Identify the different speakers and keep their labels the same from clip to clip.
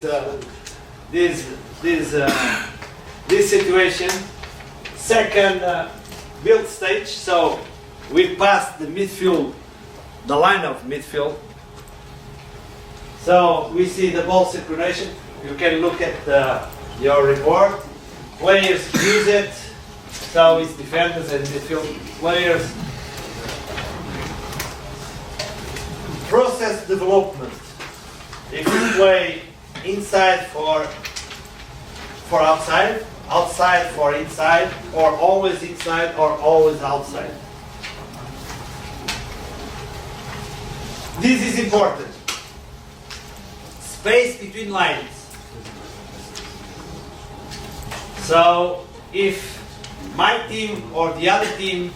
Speaker 1: uh, this this situation. Second build stage. So we passed the midfield, the line of midfield. So we see the ball synchronization. You can look at your report. Players use it. So it's defenders and midfield players. Process development. If you play inside for outside, outside for inside, or always inside or always outside. This is important. Space between lines. So if my team or the other team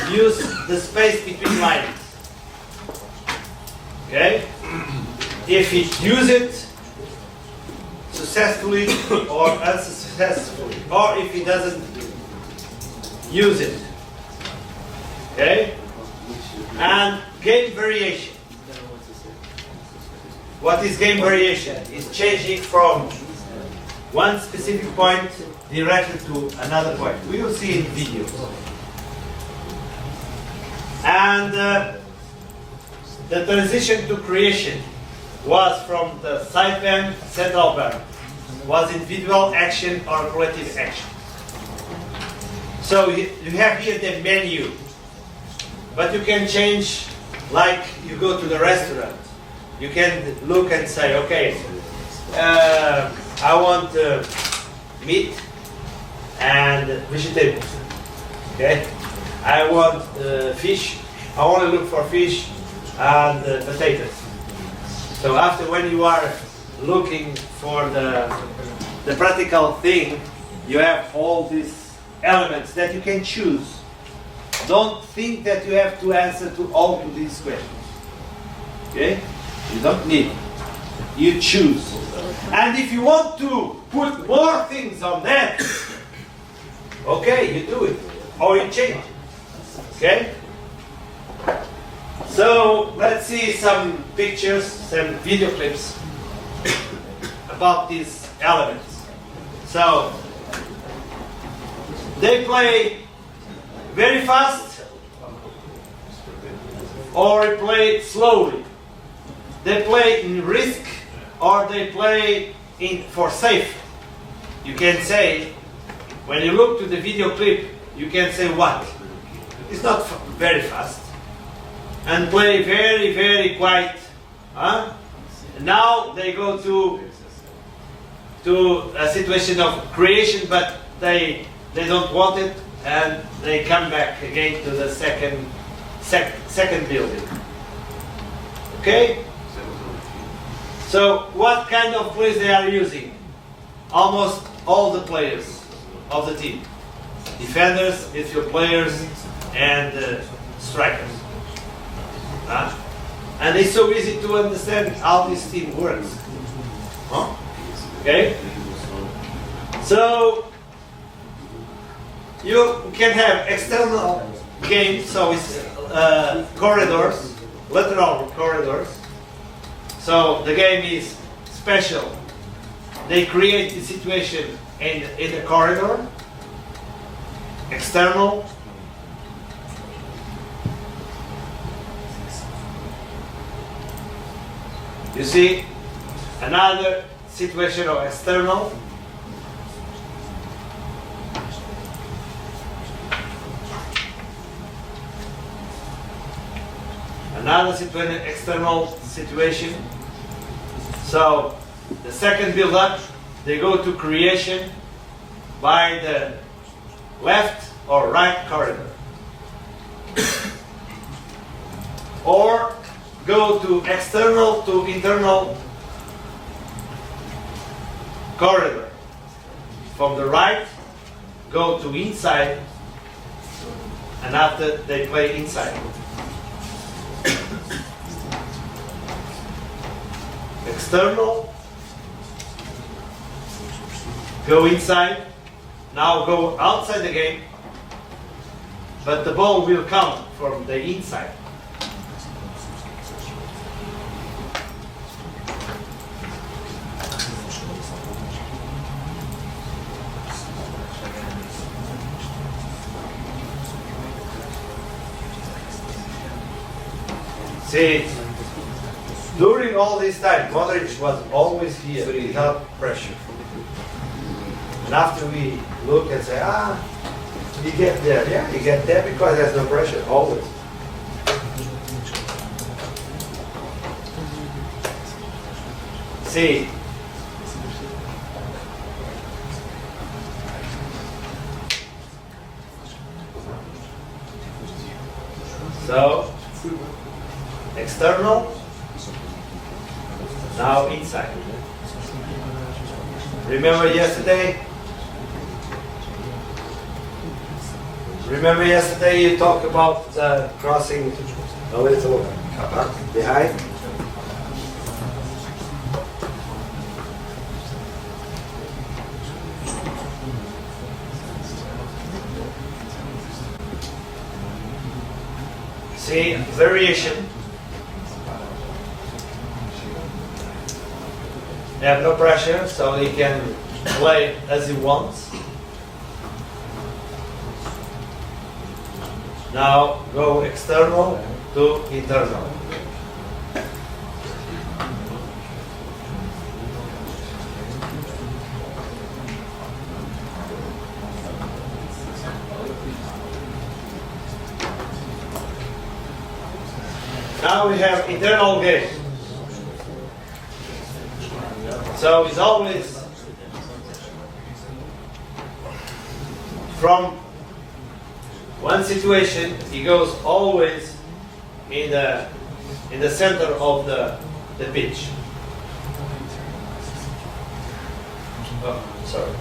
Speaker 1: use the space between lines, okay? If it use it successfully or unsuccessfully, or if it doesn't use it, okay? And game variation. What is game variation? It's changing from one specific point directly to another point. We will see in videos. And the transition to creation was from the side band, central band. Was individual action or collective action. So you have here the menu, but you can change, like you go to the restaurant. You can look and say, okay, I want meat and vegetables. Okay, I want fish. I want to look for fish and potatoes. So after, when you are looking for the practical thing, you have all these elements that you can choose. Don't think that you have to answer to all of these questions. Okay? You don't need. You choose. And if you want to put more things on that, okay, you do it. Or you change it. Okay? So let's see some pictures, some video clips about these elements. So they play very fast or they play slowly. They play in risk or they play in for safe. You can say, when you look to the video clip, you can say what? It's not very fast. And play very, very quiet. Huh? Now they go to a situation of creation, but they don't want it, and they come back again to the second building. Okay? So what kind of plays they are using? Almost all the players of the team. Defenders, midfield players, and strikers. And it's so easy to understand how this team works. Huh? Okay? So you can have external games, so it's corridors, lateral corridors. So the game is special. They create the situation in the corridor. External. You see another situation of external. Another situation, external situation. So the second build-up, they go to creation by the left or right corridor. Or go to external to internal corridor. From the right, go to inside, and after they play inside. External, go inside, now go outside the game, but the ball will come from the inside. See, during all this time, Modric was always here without pressure. And after we look and say, you get there. Yeah, you get there because there's no pressure, always. See, so external, now inside. Remember yesterday? Remember yesterday you talked about crossing a little behind? See, variation. They have no pressure, so he can play as he wants. Now go external to internal. Now we have internal game. So it's always from one situation, he goes always in the center of the pitch. Oh, sorry.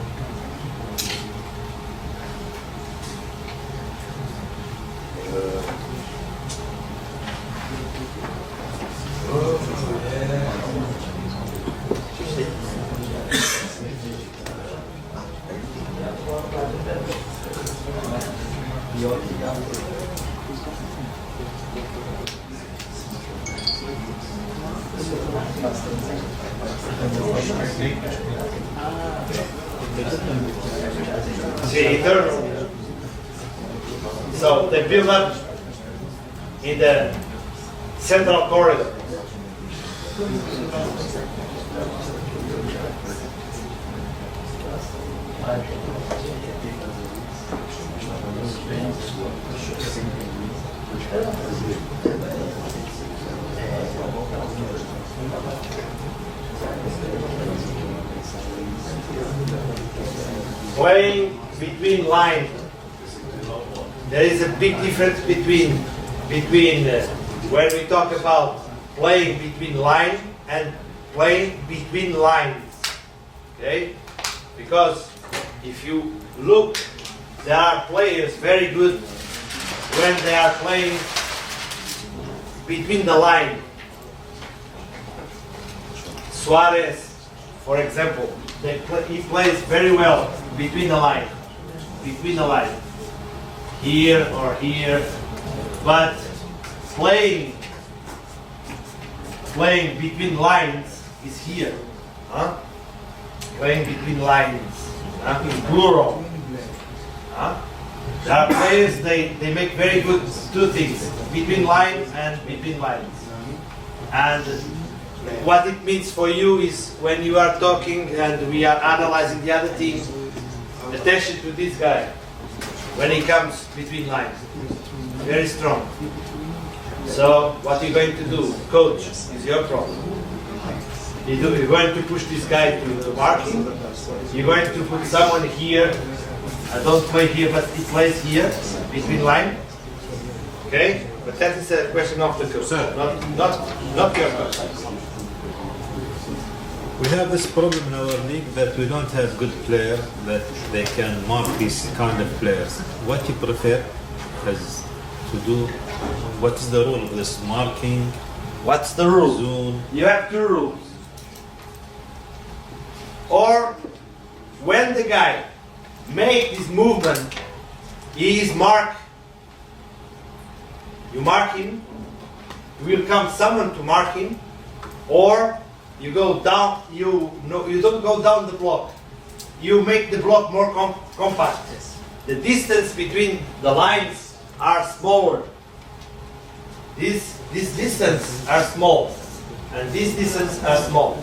Speaker 1: See, internal. So they build up in the central corridor. Playing between lines. There is a big difference between when we talk about playing between line and playing between lines. Okay? Because if you look, there are players very good when they are playing between the line. Suarez, for example, he plays very well between the line. Between the line. Here or here. But playing between lines is here. Huh? Playing between lines. In plural. Huh? There are players, they make very good two things. Between lines and between lines. And what it means for you is when you are talking and we are analyzing the other team, attention to this guy when he comes between lines. Very strong. So what you're going to do, coach, is your problem. You're going to push this guy to marking. You're going to put someone here. I don't play here, but he plays here between line. Okay, but that is a question of the coach, not your coach.
Speaker 2: We have this problem in our league that we don't have good players that they can mark these kind of players. What you prefer as to do? What is the rule of this marking?
Speaker 1: What's the rule?
Speaker 2: Zone?
Speaker 1: You have two rules. Or when the guy make this movement, he is marked. You mark him. Will come someone to mark him, or you go down. You don't go down the block. You make the block more compact. The distance between the lines are smaller. This distance are small, and this distance are small.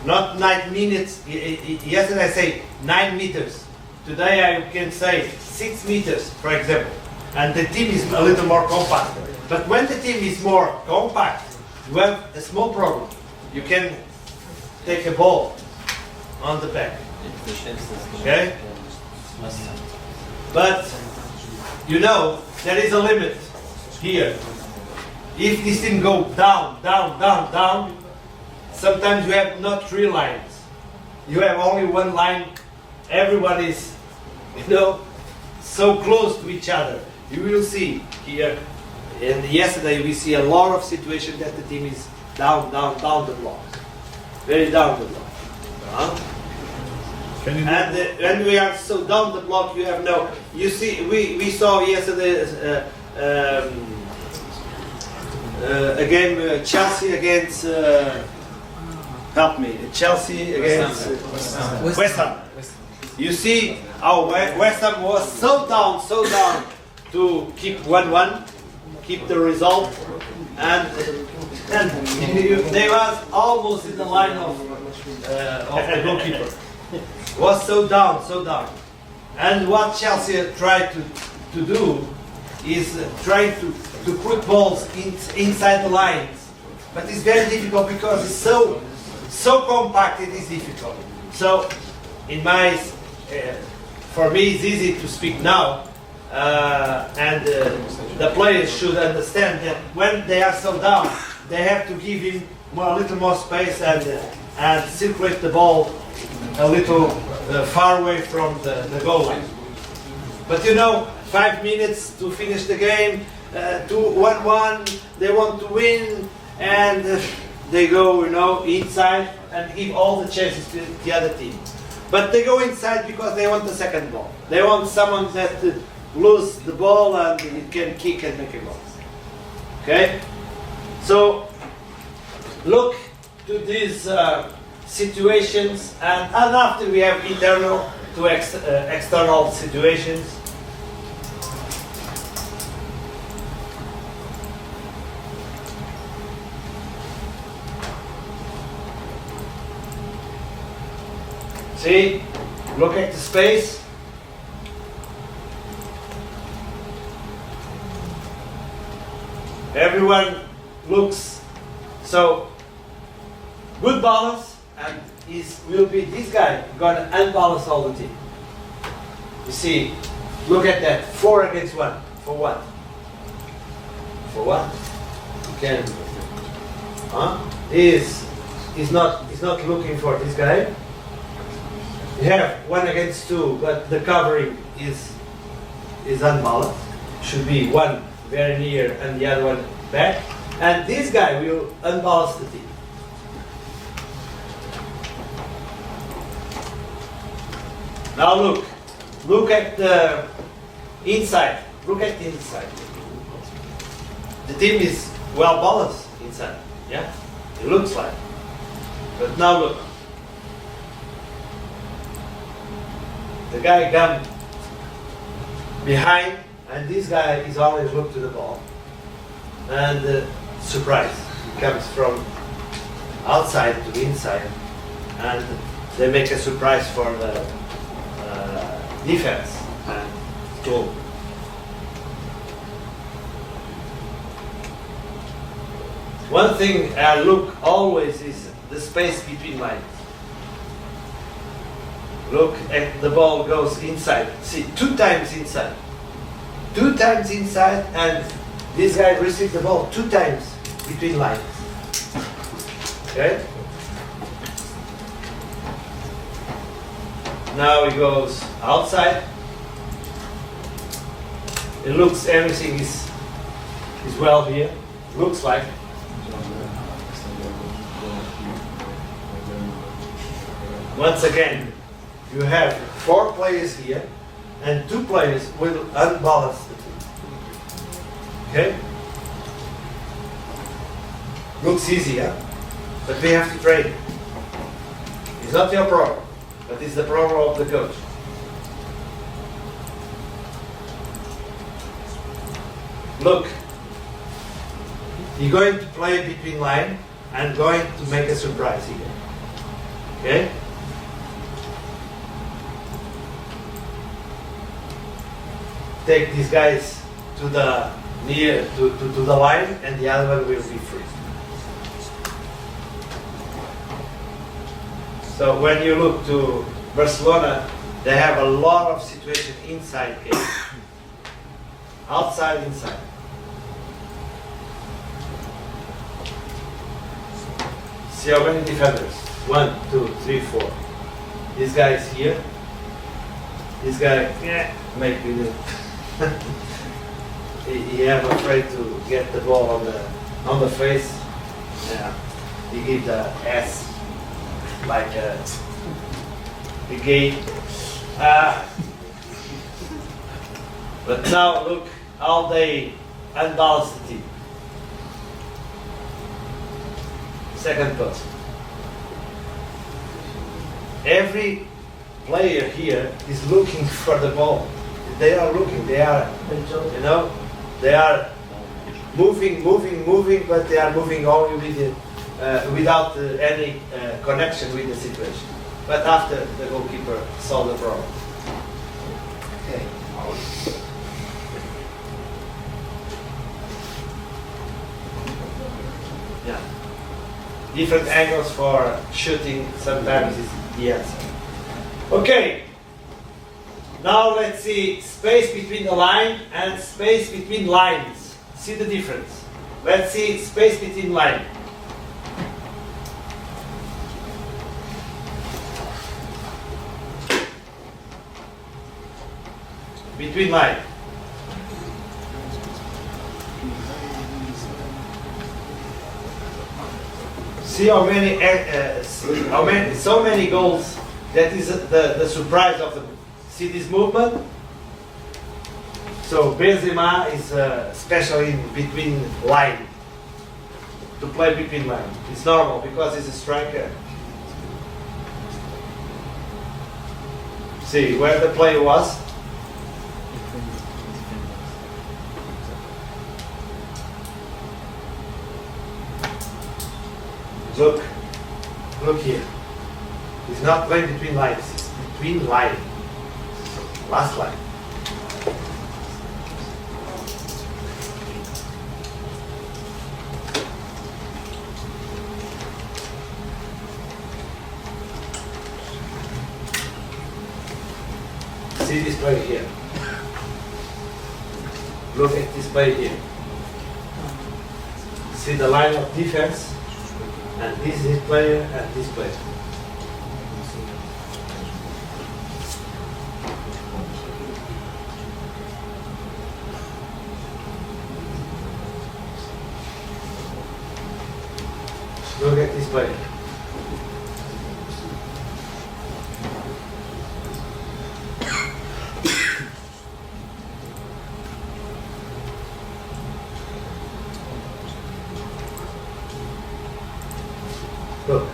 Speaker 1: Not 9 minutes. Yesterday I say 9 meters. Today I can say 6 meters, for example. And the team is a little more compact. But when the team is more compact, you have a small problem. You can take a ball on the back. Okay? But you know there is a limit here. If this team go down, down, down, down, sometimes you have not 3 lines. You have only 1 line. Everyone is, so close to each other. You will see here, and yesterday we see a lot of situations that the team is down, down, down the block. Very down the block. And we are so down the block, you have no, you see, we saw yesterday a game, Chelsea against, help me, Chelsea against West Ham. You see how West Ham was so down to keep 1-1, keep the result, and they was almost in the line of the goalkeeper. Was so down. And what Chelsea tried to do is try to put balls inside the lines, but it's very difficult because it's so compact. It is difficult. So, for me, it's easy to speak now, and the players should understand that when they are so down, they have to give him a little more space and circulate the ball a little far away from the goal line. But 5 minutes to finish the game, 1-1, they want to win, and they go, inside and give all the chances to the other team. But they go inside because they want the second ball. They want someone that lose the ball and it can kick and make a goal. Okay? So, look to these situations, and after we have internal to external situations. See, look at the space. Everyone looks so good balance, and will be this guy gonna unbalance all the team. You see, look at that, 4 against 1. For what? For what? You can, He's not looking for this guy. You have 1 against 2, but the covering is unbalanced. Should be one very near and the other one back. And this guy will unbalance the team. Now look at the inside. Look at the inside. The team is well balanced inside. Yeah, it looks like. But now look. The guy comes behind, and this guy is always look to the ball. And surprise, he comes from outside to inside, and they make a surprise for the defense and goal. One thing I look always is the space between lines. Look at the ball goes inside. See, 2 times inside. 2 times inside, and this guy receives the ball 2 times between lines. Okay? Now he goes outside. It looks, everything is well here. Looks like. Once again, you have 4 players here, and 2 players will unbalance the team. Okay? Looks easy, huh? But we have to train. It's not your problem, but it's the problem of the coach. Look. You're going to play between line and going to make a surprise here. Okay? Take these guys to the near to the line, and the other one will be free. So when you look to Barcelona, they have a lot of situation inside game. Outside, inside. See how many defenders? 1, 2, 3, 4. This guy is here. This guy, yeah, make me he am afraid to get the ball on the face. Yeah, he give the S like a gate. But now look how they unbalance the team. Second person. Every player here is looking for the ball. They are looking. They are, you know, they are moving, but they are moving only with without any connection with the situation. But after the goalkeeper saw the problem. Okay. Yeah. Different angles for shooting sometimes is the answer. Okay. Now let's see space between the line and space between lines. See the difference. Let's see space between line. Between line. See so many goals. That is the surprise of the. See this movement? So Benzema is especially between line. To play between line. It's normal because he's a striker. See where the player was? Look here. He's not playing between lines, it's between line. Last line. See this player here. Look at this player here. See the line of defense, and this player and this player. Look at this player. Look.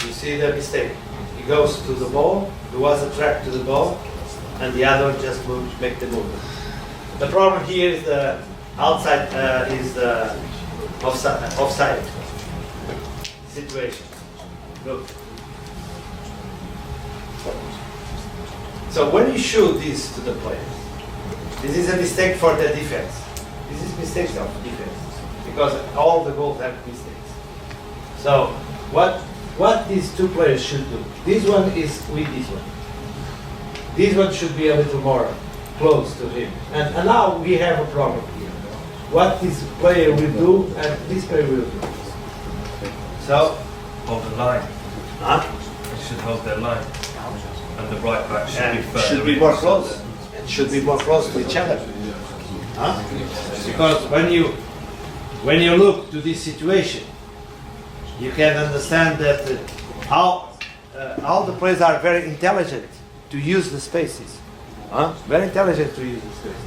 Speaker 1: You see the mistake. He goes to the ball, there was a track to the ball, and the other one just moved, make the movement. The problem here is the outside is the offside situation. Look. So when you shoot this to the player, this is a mistake for the defense. This is mistakes of defense because all the goals have mistakes. So what these two players should do? This one is with this one. This one should be a little more close to him. And now we have a problem here. What this player will do and this player will do. So
Speaker 3: Hold the line. They should hold their line. And the right back should be further.
Speaker 1: Should be more close. It should be more close to each other. Because when you look to this situation, you can understand that how the players are very intelligent to use the spaces. Very intelligent to use the spaces.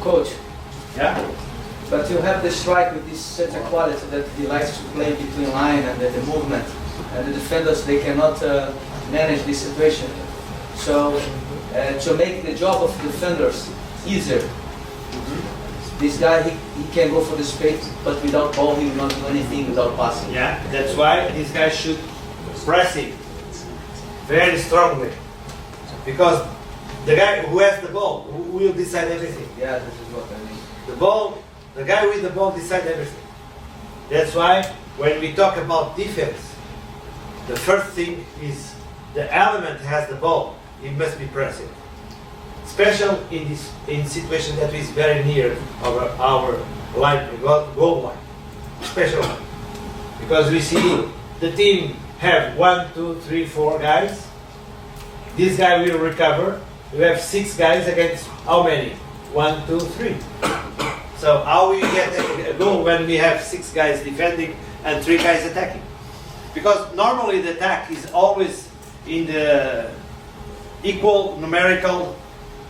Speaker 4: Coach,
Speaker 1: Yeah?
Speaker 4: but you have the strike with this certain quality that he likes to play between line and the movement. And the defenders, they cannot manage this situation. So to make the job of defenders easier. This guy, he can go for the space, but without ball, he will not do anything without passing.
Speaker 1: Yeah, that's why this guy should press it very strongly. Because the guy who has the ball will decide everything.
Speaker 4: Yeah, this is what I mean.
Speaker 1: The guy with the ball decides everything. That's why when we talk about defense, the first thing is the element has the ball. It must be pressing. Especially in situation that is very near our line, goal line. Especially because we see the team have 1, 2, 3, 4 guys. This guy will recover. We have 6 guys against how many? 1, 2, 3. So how we get a goal when we have 6 guys defending and 3 guys attacking? Because normally the attack is always in the equal numerical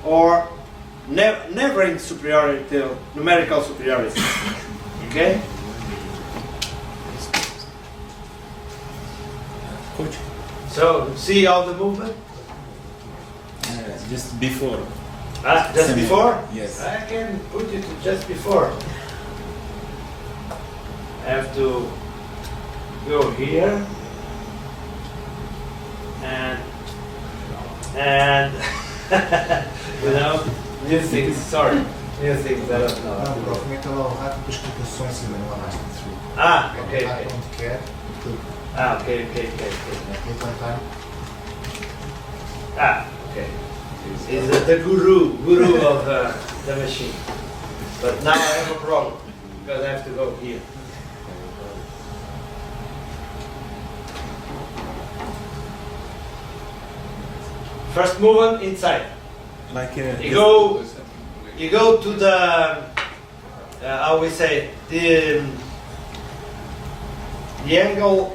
Speaker 1: or never in superiority, numerical superiority. Okay?
Speaker 5: Coach,
Speaker 1: So see all the movement?
Speaker 5: just before.
Speaker 1: Just before?
Speaker 5: Yes.
Speaker 1: I can put it to just before. I have to go here and you know, new things, sorry, new things I don't know.
Speaker 6: Não, prof, mete lá o rato depois clica só em cima, não há mais que
Speaker 1: Okay,
Speaker 6: rato
Speaker 1: okay.
Speaker 6: onde quer, clica.
Speaker 1: Okay.
Speaker 6: Clica on time.
Speaker 1: Okay. He's the guru of the machine. But now I have a problem because I have to go here. First movement inside.
Speaker 5: Like
Speaker 1: You go to the how we say the angle,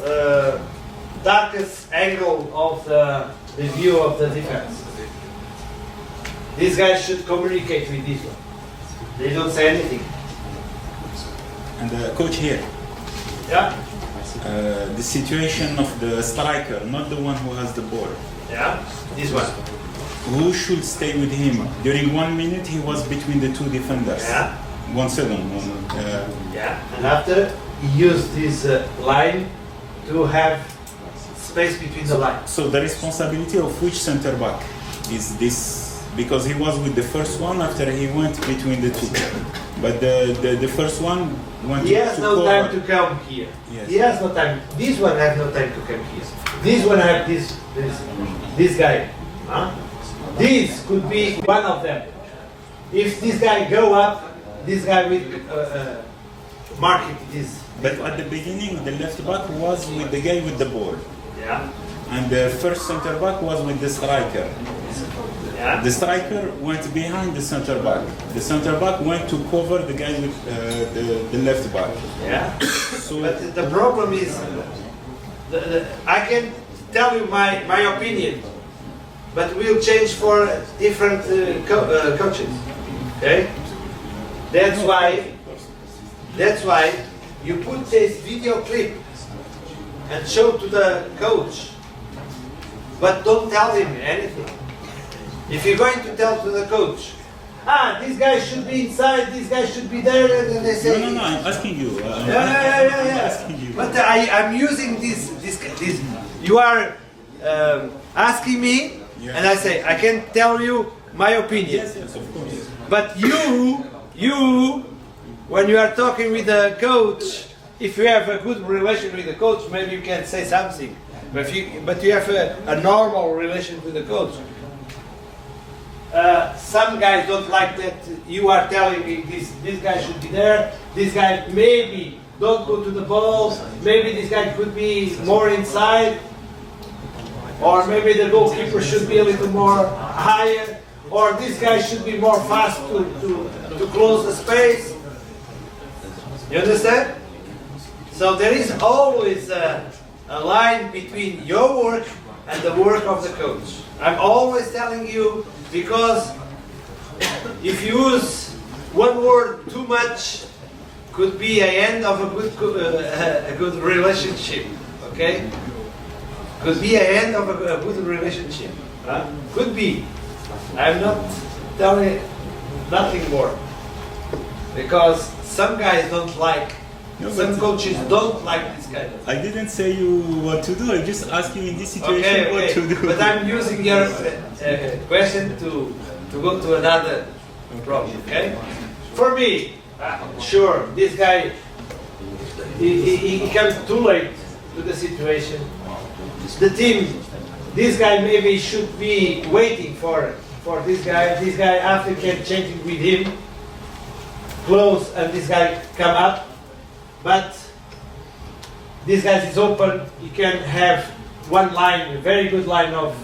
Speaker 1: darkest angle of the view of the defense. These guys should communicate with this one. They don't say anything.
Speaker 5: and coach here.
Speaker 1: Yeah,
Speaker 5: The situation of the striker, not the one who has the ball.
Speaker 1: yeah. This one.
Speaker 5: Who should stay with him? During 1 minute, he was between the 2 defenders.
Speaker 1: Yeah,
Speaker 5: 1 second.
Speaker 1: yeah. And after he used this line to have space between the lines.
Speaker 5: So the responsibility of which center back is this? Because he was with the first one after he went between the 2. But the first one went
Speaker 1: He has
Speaker 5: to
Speaker 1: no
Speaker 5: cover.
Speaker 1: time to come here.
Speaker 5: Yes.
Speaker 1: He has no time. This one has no time to come here. This one have this guy. Huh? This could be one of them. If this guy go up, this guy will mark it. This.
Speaker 5: But at the beginning, the left back was with the guy with the ball.
Speaker 1: Yeah.
Speaker 5: And the first center back was with the striker.
Speaker 1: Yeah.
Speaker 5: The striker went behind the center back. The center back went to cover the guy with the left back.
Speaker 1: Yeah.
Speaker 5: So
Speaker 1: But the problem is, I can tell you my opinion, but we'll change for different coaches. Okay? That's why you put this video clip and show to the coach, but don't tell him anything. If you're going to tell to the coach, this guy should be inside, this guy should be there, and they say,
Speaker 5: no, I'm asking you.
Speaker 1: yeah.
Speaker 5: Asking you.
Speaker 1: But I'm using this. You are asking me,
Speaker 5: Yeah.
Speaker 1: and I say I can tell you my opinion.
Speaker 5: Yes, of course.
Speaker 1: But you, when you are talking with the coach, if you have a good relation with the coach, maybe you can say something. But you have a normal relation with the coach. Some guys don't like that you are telling me this guy should be there, this guy maybe don't go to the balls, maybe this guy could be more inside, or maybe the goalkeeper should be a little more higher, or this guy should be more fast to close the space. You understand? So there is always a line between your work and the work of the coach. I'm always telling you, because if you use one word too much, could be a end of a good relationship. Okay? Could be a end of a good relationship. Could be. I'm not telling nothing more. Because some guys don't like,
Speaker 5: No,
Speaker 1: some
Speaker 5: but-
Speaker 1: coaches don't like this kind of.
Speaker 5: I didn't say you what to do. I just asked you in this situation
Speaker 1: Okay,
Speaker 5: what to do.
Speaker 1: But I'm using your question to go to another problem. Okay. For me, sure, this guy he comes too late to the situation. The team, this guy maybe should be waiting for this guy. This guy after can change it with him, close, and this guy come up. But this guy is open. He can have one line, a very good line of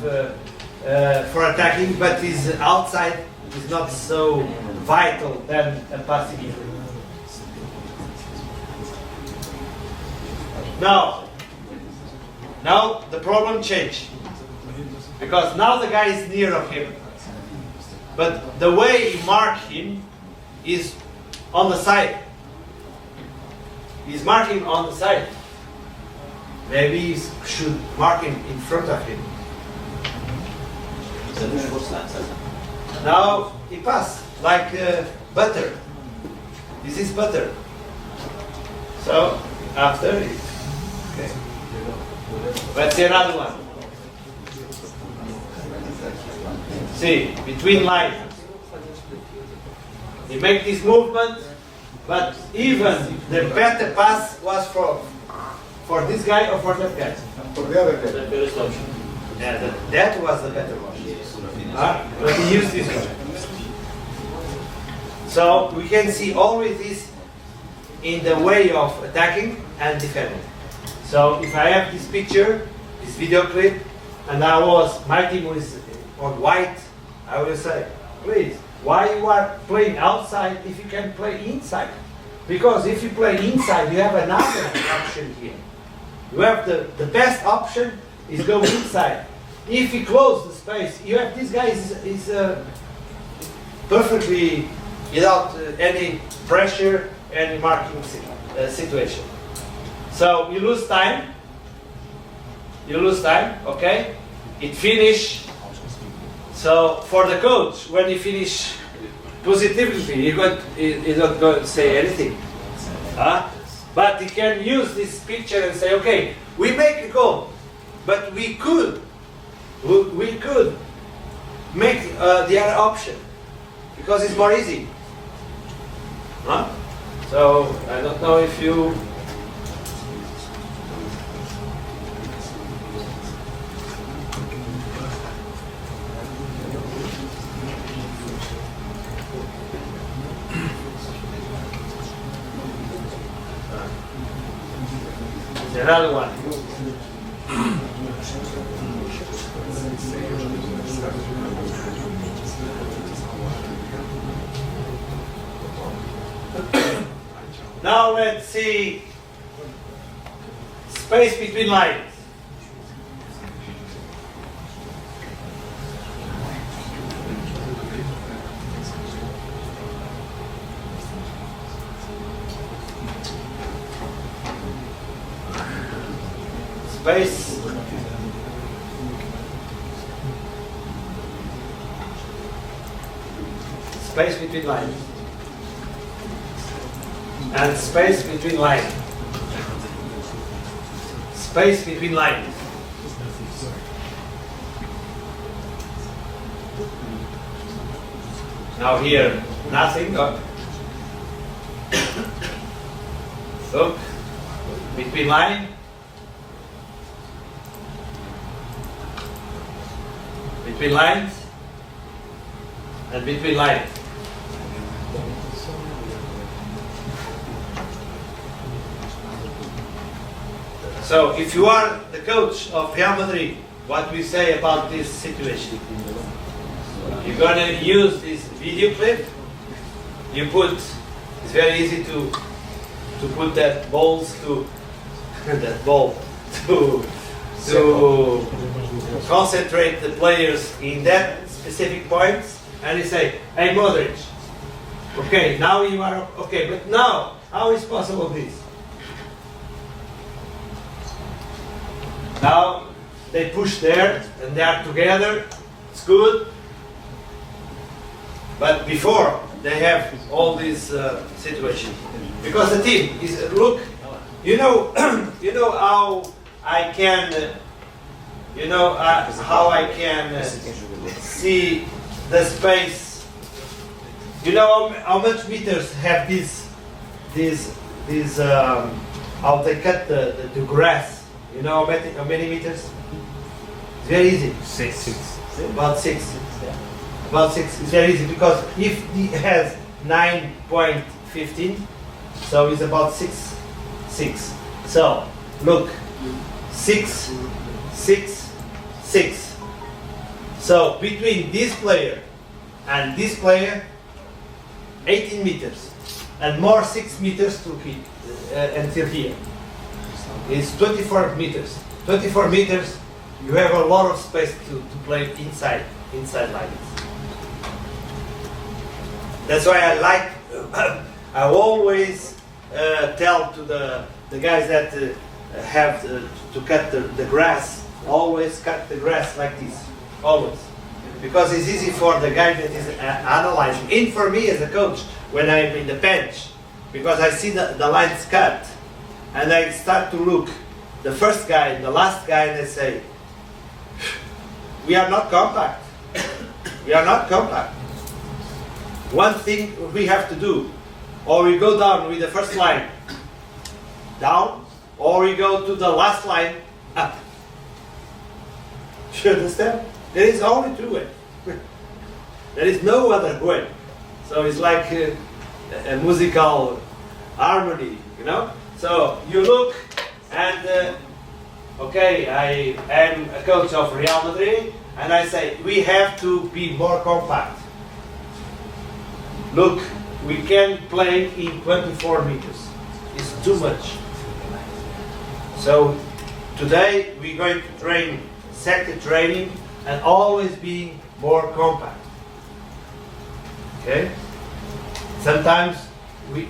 Speaker 1: for attacking, but his outside is not so vital than a passing in. Now the problem changed because now the guy is near of him, but the way he mark him is on the side. He's marking on the side. Maybe he should mark him in front of him. Now he passed like butter. This is butter. So after it, okay. Let's see another one. See, between lines. He make this movement, but even the better pass was for this guy or for that guy.
Speaker 6: For the other guy.
Speaker 1: Yeah, that was the better one. But he used this one. So we can see always this in the way of attacking and defending. So if I have this picture, this video clip, and my team was on white, I will say, please, why you are playing outside if you can play inside? Because if you play inside, you have another option here. You have the best option is go inside. If you close the space, you have this guy is perfectly without any pressure, any marking situation. So you lose time. Okay? It finish. So for the coach, when you finish positively, he's not going to say anything. But he can use this picture and say, okay, we make a goal, but we could make the other option because it's more easy. So I don't know if you. Another one. Now let's see space between lines. Space between lines and space between lines. Space between lines. Now here nothing. Look between line. Between lines and between lines. So if you are the coach of Real Madrid, what we say about this situation? You're gonna use this video clip. You put. It's very easy to put that balls to that ball to concentrate the players in that specific points, and you say, "Hey, Modric, okay, now you are okay, but now how is possible this?" Now they push there and they are together. It's good. But before they have all these situations. Because the team is, look, you know, you know how I can, how I can see the space. You know how much meters have these how they cut the grass. You know how many meters? It's very easy.
Speaker 3: Six.
Speaker 1: About 6. About 6 is very easy because if it has 9.15, so it's about 6. So look, 6, 6, 6. So between this player and this player, 18 meters, and more 6 meters to keep until here. It's 24 meters. 24 meters. You have a lot of space to play inside lines. That's why I like. I always tell to the guys that have to cut the grass. Always cut the grass like this. Always, because it's easy for the guy that is analyzing. And for me as a coach, when I'm in the bench, because I see the lines cut, and I start to look the first guy and the last guy, and I say, we are not compact. We are not compact. One thing we have to do, or we go down with the first line, down, or we go to the last line, up. You understand? There is only two ways. There is no other way. So it's like a musical harmony, you know? So you look and, okay, I am a coach of Real Madrid, and I say, we have to be more compact. Look, we can play in 24 meters. It's too much. So today we're going to train sector training and always being more compact. Okay? Sometimes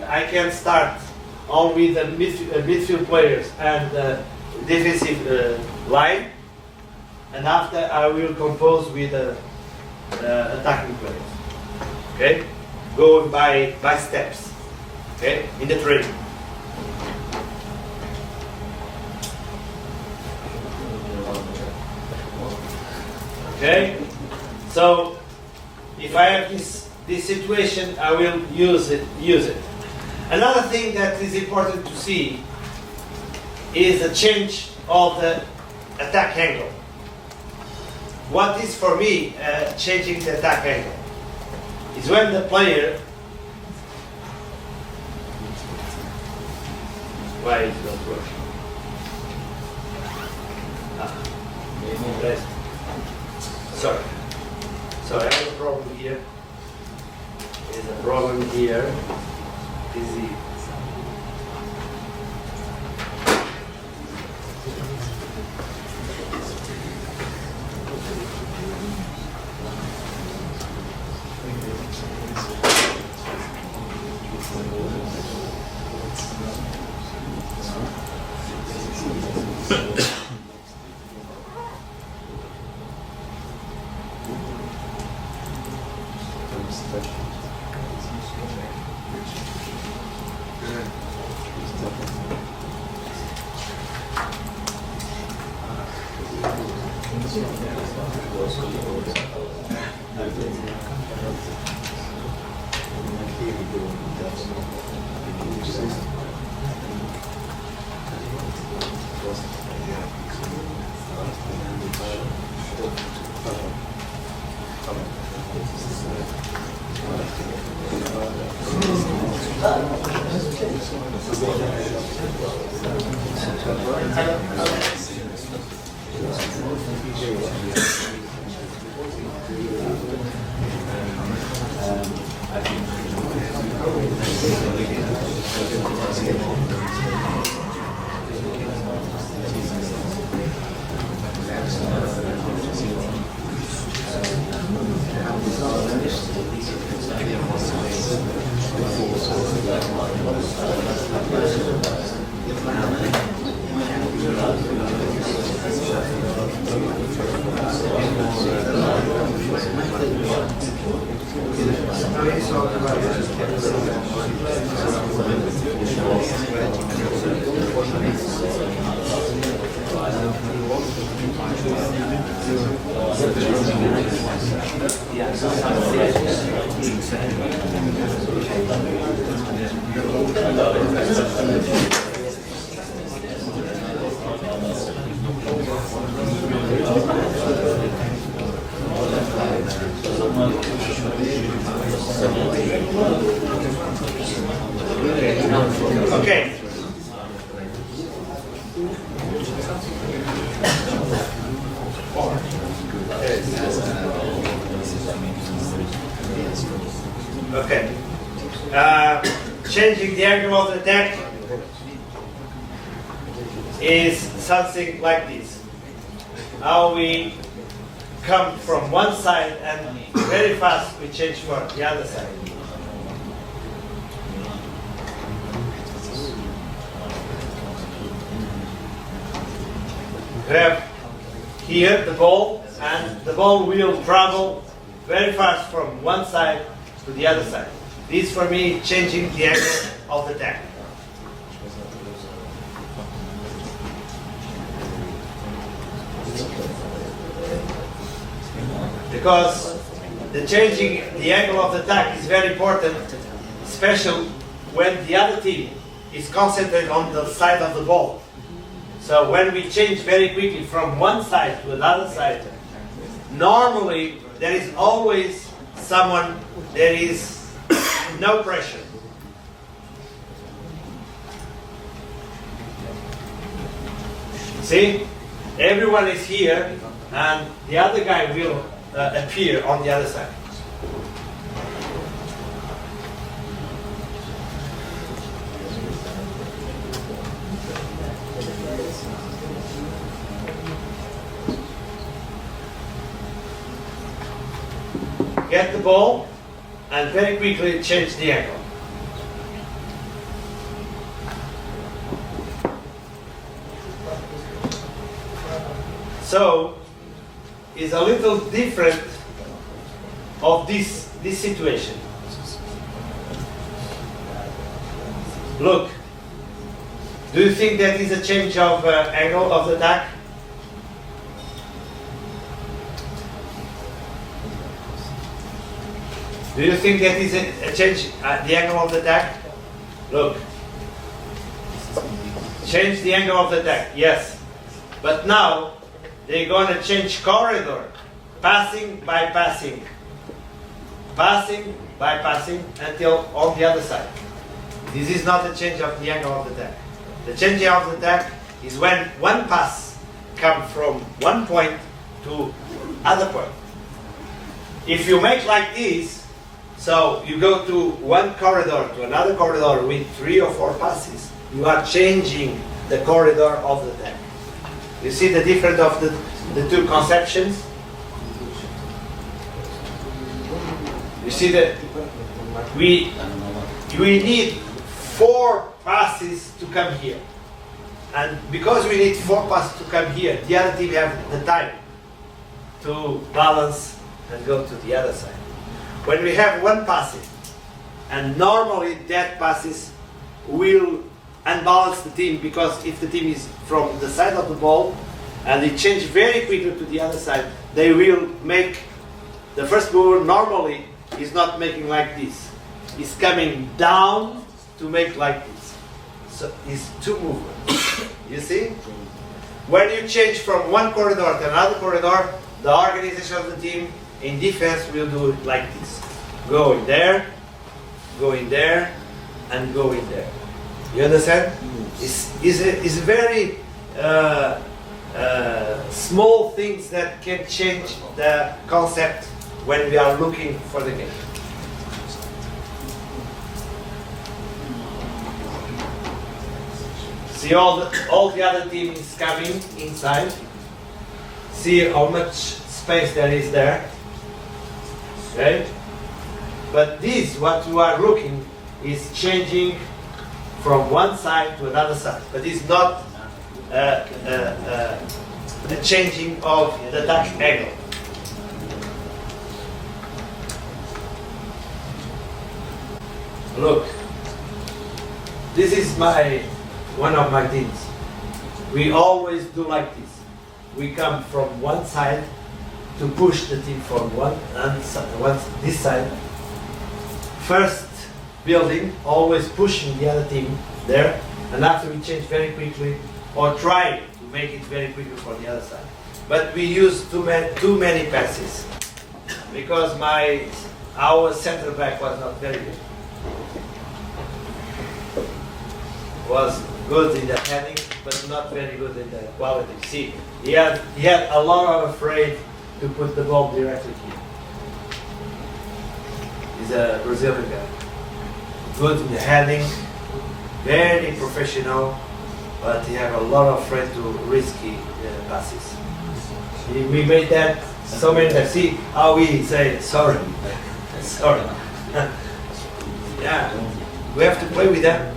Speaker 1: I can start on with the midfield players and defensive line, and after I will compose with attacking players. Okay? Going by steps. Okay? In the training. Okay? So if I have this situation, I will use it. Another thing that is important to see is the change of the attack angle. What is for me changing the attack angle? Is when the player, why is it not working? Rest. Sorry, I have a problem here. There's a problem here. Busy. Okay. Okay. Changing the angle of the attack is something like this. How we come from one side and very fast we change for the other side. We have here the ball, and the ball will travel very fast from one side to the other side. This for me changing the angle of the attack. Because the changing the angle of the attack is very important, especially when the other team is concentrated on the side of the ball. So when we change very quickly from one side to another side, normally there is always someone, there is no pressure. See? Everyone is here and the other guy will appear on the other side. Get the ball and very quickly change the angle. So it's a little different of this situation. Look, do you think that is a change of angle of the attack? Do you think that is a change the angle of the attack? Look. Change the angle of the attack, yes. But now they're going to change corridor. Passing by passing. Passing by passing until on the other side. This is not a change of the angle of the attack. The change of the attack is when one pass comes from one point to other point. If you make like this, so you go to one corridor to another corridor with 3 or 4 passes, you are changing the corridor of the attack. You see the difference of the two conceptions? You see that we need 4 passes to come here. And because we need 4 passes to come here, the other team have the time to balance and go to the other side. When we have one passing, and normally that passes will unbalance the team, because if the team is from the side of the ball and they change very quickly to the other side, they will make the first mover normally is not making like this. It's coming down to make like this. So it's 2 movements. You see? When you change from one corridor to another corridor, the organization of the team in defense will do it like this. Go in there, and go in there. You understand? It's very small things that can change the concept when we are looking for the game. See all the other team is coming inside. See how much space there is there. Okay? But this, what you are looking, is changing from one side to another side. But it's not the changing of the attack angle. Look, this is one of my teams. we always do like this. We come from one side to push the team from one this side. First building, always pushing the other team there, and after we change very quickly, or try to make it very quickly for the other side. But we use too many passes because our center back was not very good. Was good in the heading, but not very good in the quality. See, he had a lot of afraid to put the ball directly here. He's a Brazilian guy. Good in the heading, very professional, but he had a lot of afraid to risky passes. We made that so many times. See how we say sorry, sorry. Yeah, we have to play with them.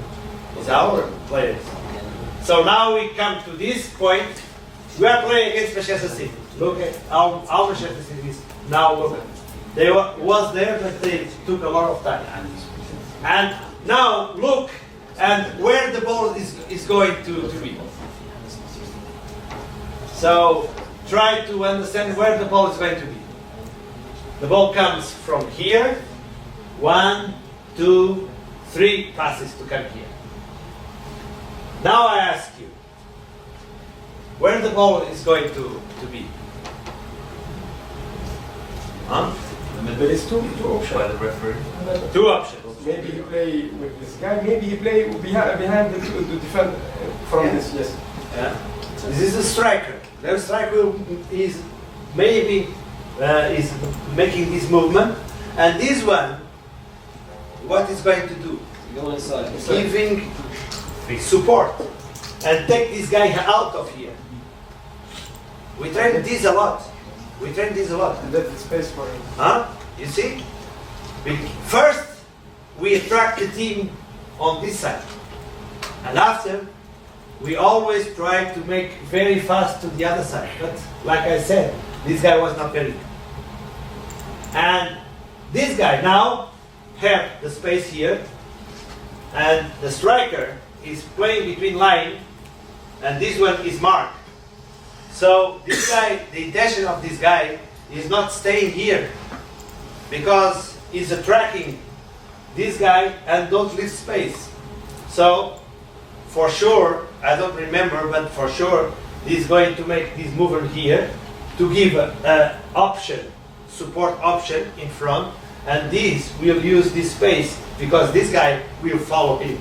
Speaker 1: It's our players. So now we come to this point. We are playing against Manchester City. Look at how Manchester City is now. Look, they was there, but they took a lot of time. And now look at where the ball is going to be. So try to understand where the ball is going to be. The ball comes from here. 1, 2, 3 passes to come here. Now I ask you, where the ball is going to be? Huh?
Speaker 7: There is two options.
Speaker 3: By the referee.
Speaker 1: 2 options.
Speaker 7: Maybe you play with this guy. Maybe you play behind the defender from this. Yes.
Speaker 1: Yeah. This is a striker. The striker is maybe is making this movement, and this one, what is going to do?
Speaker 4: Go inside.
Speaker 1: Giving support and take this guy out of here. We train this a lot. We train this a lot.
Speaker 7: And that's the space for him.
Speaker 1: Huh? You see? First, we attract the team on this side. And after, we always try to make very fast to the other side. But like I said, this guy was not very good. And this guy now have the space here. And the striker is playing between line. And this one is marked. So this guy, the intention of this guy is not staying here because he's attracting this guy and don't leave space. So for sure, I don't remember, but for sure, he's going to make this movement here to give an option, support option in front, and this will use this space because this guy will follow him.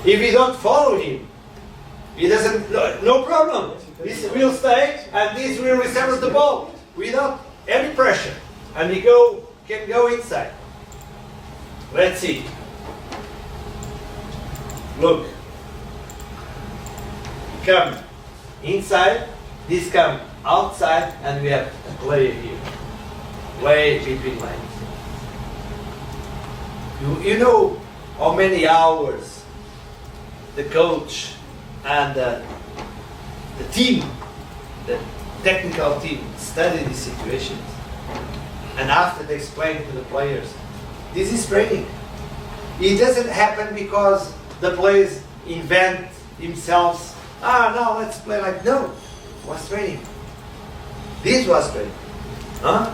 Speaker 1: If he don't follow him, he doesn't, no problem. This will stay and this will receive the ball without any pressure. And he can go inside. Let's see. Look. Come inside, this come outside, and we have a player here. Play between lines. You know how many hours the coach and the team, the technical team, study these situations, and after they explain to the players, this is training. It doesn't happen because the players invent themselves. No, let's play like no. It was training. This was training. Huh?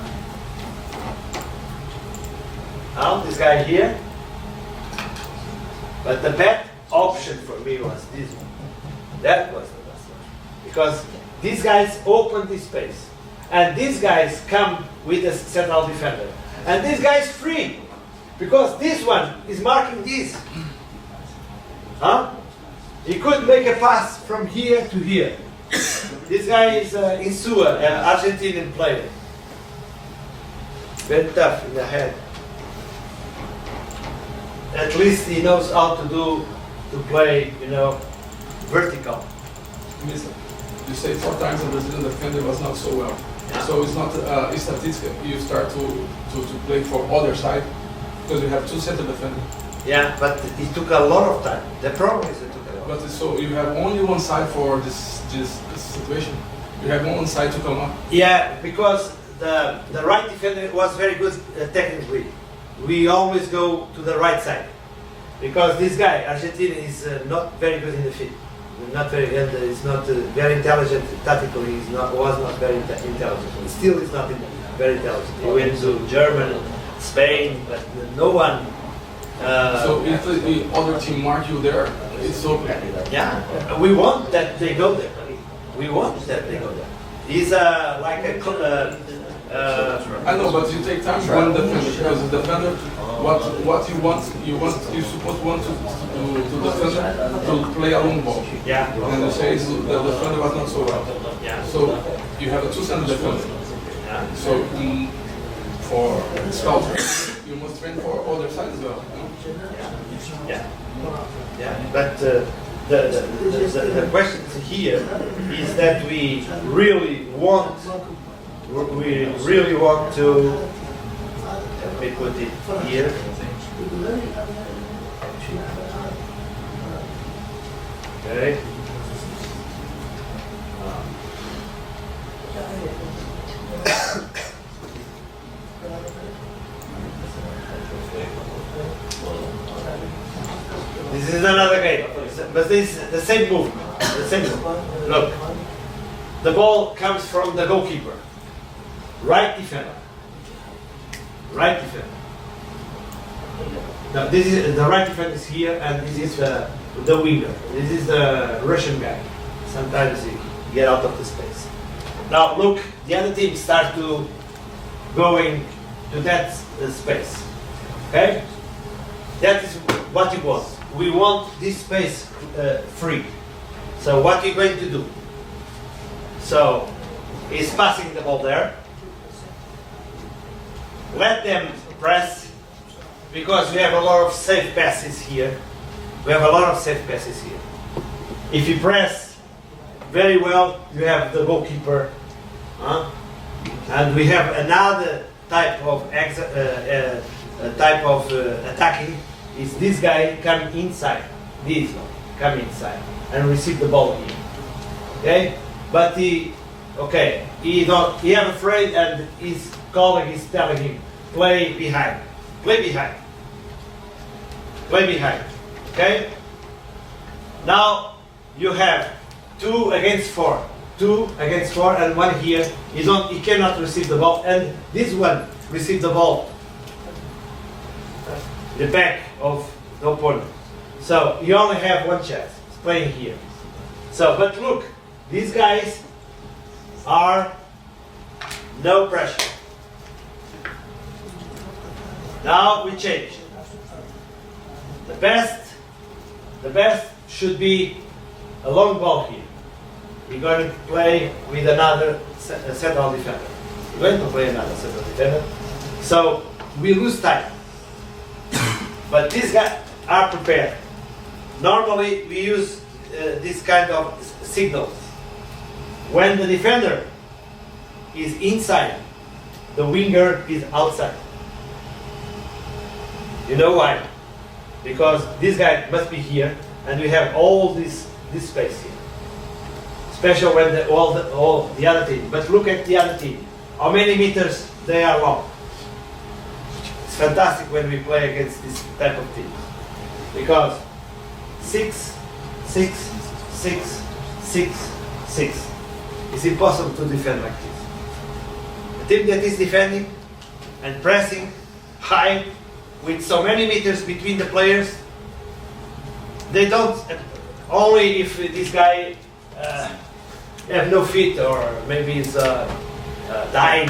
Speaker 1: Now this guy here. But the best option for me was this one. That was the best one. Because these guys open this space. And these guys come with a central defender. And this guy is free. Because this one is marking this. Huh? He could make a pass from here to here. This guy is Insua, an Argentinian player. Very tough in the head. At least he knows how to play, vertical.
Speaker 8: Mister, you say 4 times the Brazilian defender was not so well.
Speaker 1: Yeah.
Speaker 8: So it's not statistical. You start to play for other side because you have 2 center defenders.
Speaker 1: Yeah, but it took a lot of time. The problem is it took a lot.
Speaker 8: But so you have only one side for this situation. You have one side to come up.
Speaker 1: Yeah, because the right defender was very good technically. We always go to the right side. Because this guy, Argentina, is not very good in the field. not very, and is not very intelligent tactically. Was not very intelligent. Still is not very intelligent. He went to Germany, Spain, but no one.
Speaker 8: So if the other team mark you there, it's so bad.
Speaker 1: Yeah, we want that they go there. We want that they go there. He's like a.
Speaker 8: I know, but you take time one defender because the defender, what you supposed want to defender to play a long ball.
Speaker 1: Yeah.
Speaker 8: And the says the defender was not so well.
Speaker 1: Yeah.
Speaker 8: So you have a two-center defender.
Speaker 1: Yeah.
Speaker 8: So for scout, you must train for other side as well.
Speaker 1: Yeah. Yeah. But the question here is that we really want to. Let me put it here. Okay. This is another game, but this is the same movement. The same movement. Look, the ball comes from the goalkeeper, right defender, right defender. Now this is the right defender is here, and this is the winger. This is the Russian guy. Sometimes he get out of the space. Now look, the other team start to going to that space. Okay, that is what you want. We want this space free. So what are you going to do? So he's passing the ball there. Let them press, because we have a lot of safe passes here. We have a lot of safe passes here. If you press very well, you have the goalkeeper, and we have another type of attacking. Is this guy come inside? This one come inside and receive the ball here. Okay, but he have afraid, and his colleague is telling him play behind, play behind, play behind. Okay. Now you have 2 against 4, 2 against 4, and one here. He cannot receive the ball, and this one receive the ball. The back of the opponent. So you only have one chance. It's playing here. So, but look, these guys are no pressure. Now we change. The best should be a long ball here. We're going to play with another central defender. We're going to play another central defender. So we lose time. But these guys are prepared. Normally we use this kind of signals. When the defender is inside, the winger is outside. You know why? Because this guy must be here, and we have all this space here. Especially when all the other team. But look at the other team. How many meters they are long? It's fantastic when we play against this type of team, because 6, 6, 6, 6, 6. It's impossible to defend like this. A team that is defending and pressing high with so many meters between the players, they don't. Only if this guy have no feet, or maybe he's dying.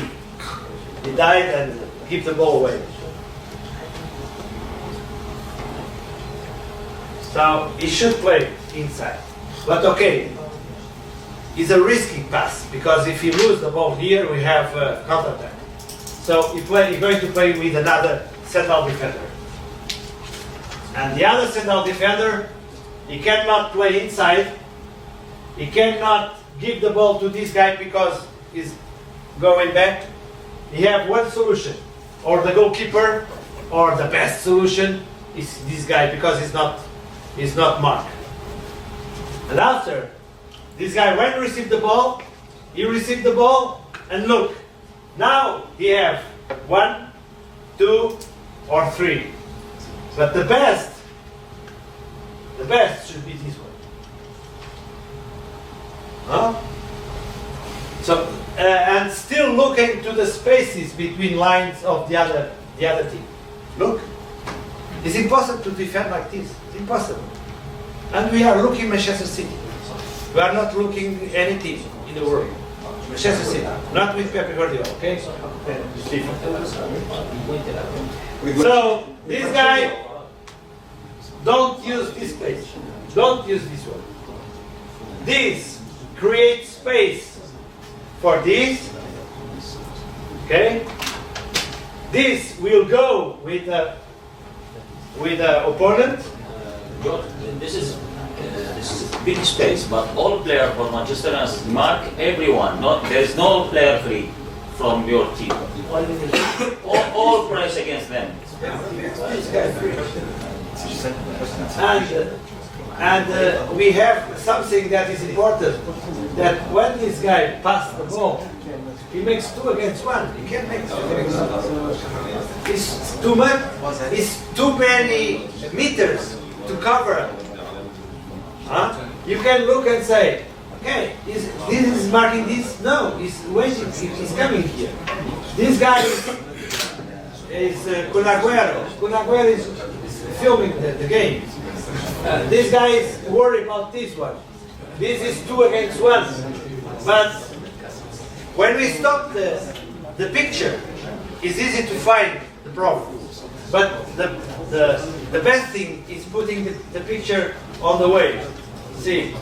Speaker 1: He died and give the ball away. So he should play inside. But okay, it's a risky pass, because if you lose the ball here, we have counter-attack. So you're going to play with another central defender. And the other central defender, he cannot play inside. He cannot give the ball to this guy because he's going back. He have one solution, or the goalkeeper, or the best solution is this guy, because he's not marked. And after this guy, when he received the ball, and look, now he have 1, 2, or 3. But the best should be this one. Huh? So, and still looking to the spaces between lines of the other team. Look, it's impossible to defend like this. It's impossible. And we are looking Manchester City. We are not looking any team in the world. Manchester City, not with Pep Guardiola, okay? It's different. So this guy, don't use this page. Don't use this one. This creates space for this. Okay? This will go with the opponent.
Speaker 9: This is big space, but all players for Manchester United mark everyone. There is no player free from your team. all press against them.
Speaker 1: And we have something that is important, that when this guy passes the ball, he makes 2 against 1. He can't make 2 against 1. It's too much. It's too many meters to cover. Huh? You can look and say, okay, this is marking this. No, he's waiting. He's coming here. This guy is Kun Agüero. Kun Agüero is filming the game. This guy is worried about this one. This is 2 against 1. But when we stop the picture, it's easy to find the problem. But the best thing is putting the picture on the way. See,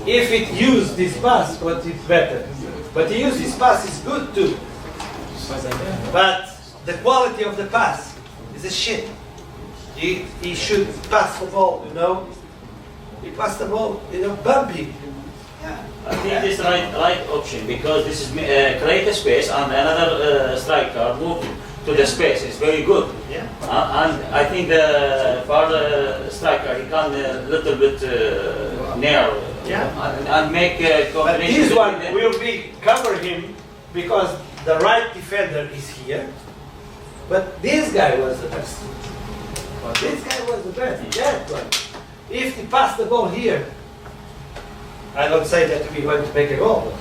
Speaker 1: if it use this pass, what is better? But to use this pass is good too. But the quality of the pass is a shit. He should pass the ball, you know. He passed the ball, you know, bumpy.
Speaker 9: I think this is right option because this is create a space and another striker move to the space. It's very good.
Speaker 1: Yeah.
Speaker 9: And I think the for the striker he can a little bit narrow.
Speaker 1: Yeah.
Speaker 9: And make a
Speaker 1: But
Speaker 9: combination.
Speaker 1: this one
Speaker 9: between them.
Speaker 1: will be cover him because the right defender is here. But this guy was the best. This guy was the best. That one. If he passed the ball here, I don't say that we're going to make a goal.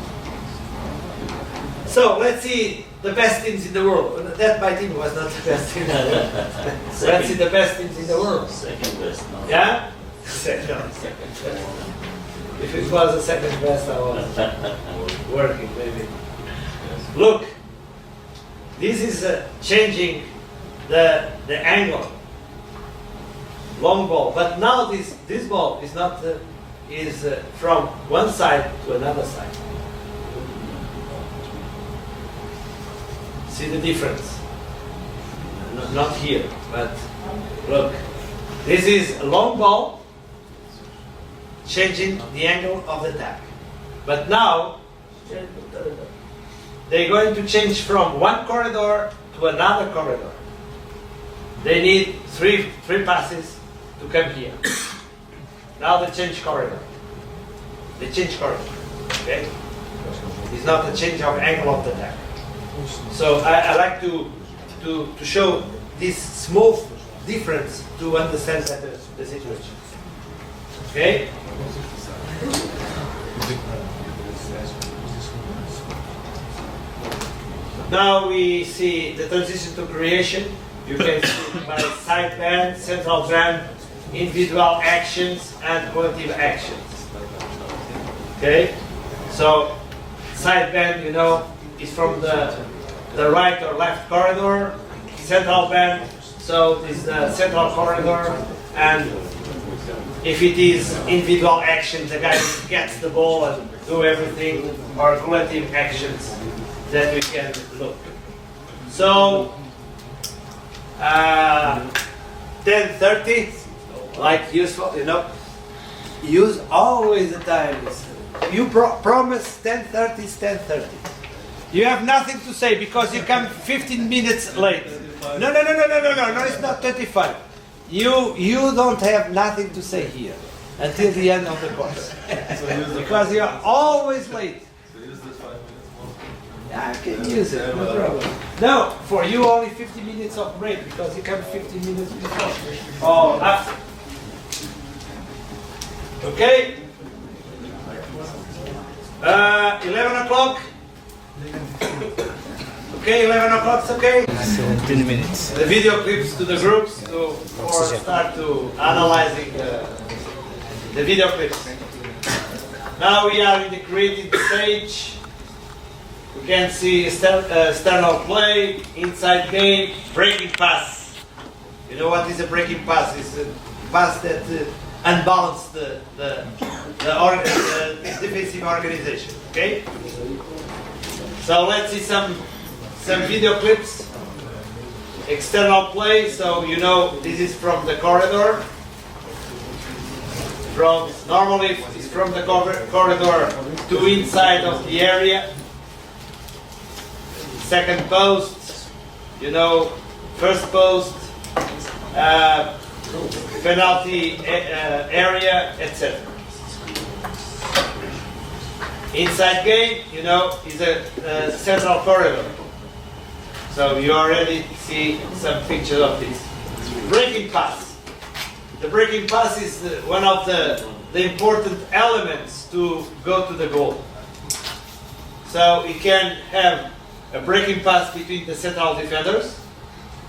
Speaker 1: So let's see the best teams in the world. That my team was not the best team in the world. Let's see the best teams in the world.
Speaker 9: Second best. No?
Speaker 1: Yeah? Second best. If it was the second best, I was working, maybe. Look, this is changing the angle. Long ball, but now this ball is not from one side to another side. See the difference? Not here, but look. This is a long ball, changing the angle of the attack. But now they're going to change from one corridor to another corridor. They need three passes to come here. Now they change corridor. They change corridor. Okay? It's not a change of angle of the attack. So I like to show this small difference to understand better the situation. Okay? Now we see the transition to creation. You can see by side band, central band, individual actions, and collective actions. Okay? So side band, you know, is from the right or left corridor. Central band, so this is the central corridor, and if it is individual action, the guy gets the ball and do everything, or collective actions that we can look. So 10:30, like useful, you know, use always the time. You promise 10:30 is 10:30. You have nothing to say because you come 15 minutes late. No, it's not 25. You don't have nothing to say here until the end of the course. Because you are always late. Yeah, I can use it, no problem. No, for you only 50 minutes of break because you come 15 minutes before. Oh, after. Okay? 11 o'clock? Okay, 11 o'clock's okay?
Speaker 10: 10 minutes.
Speaker 1: The video clips to the groups to or start to analyzing the video clips. Now we are in the creative stage. We can see external play, inside game, breaking pass. You know what is a breaking pass? It's a pass that unbalances the defensive organization. Okay. So let's see some video clips. External play. So you know this is from the corridor. Normally it's from the corridor to inside of the area. Second post, you know, first post, penalty area, etc. Inside game, you know, is a central corridor. So you already see some pictures of this. Breaking pass. The breaking pass is one of the important elements to go to the goal. So you can have a breaking pass between the central defenders,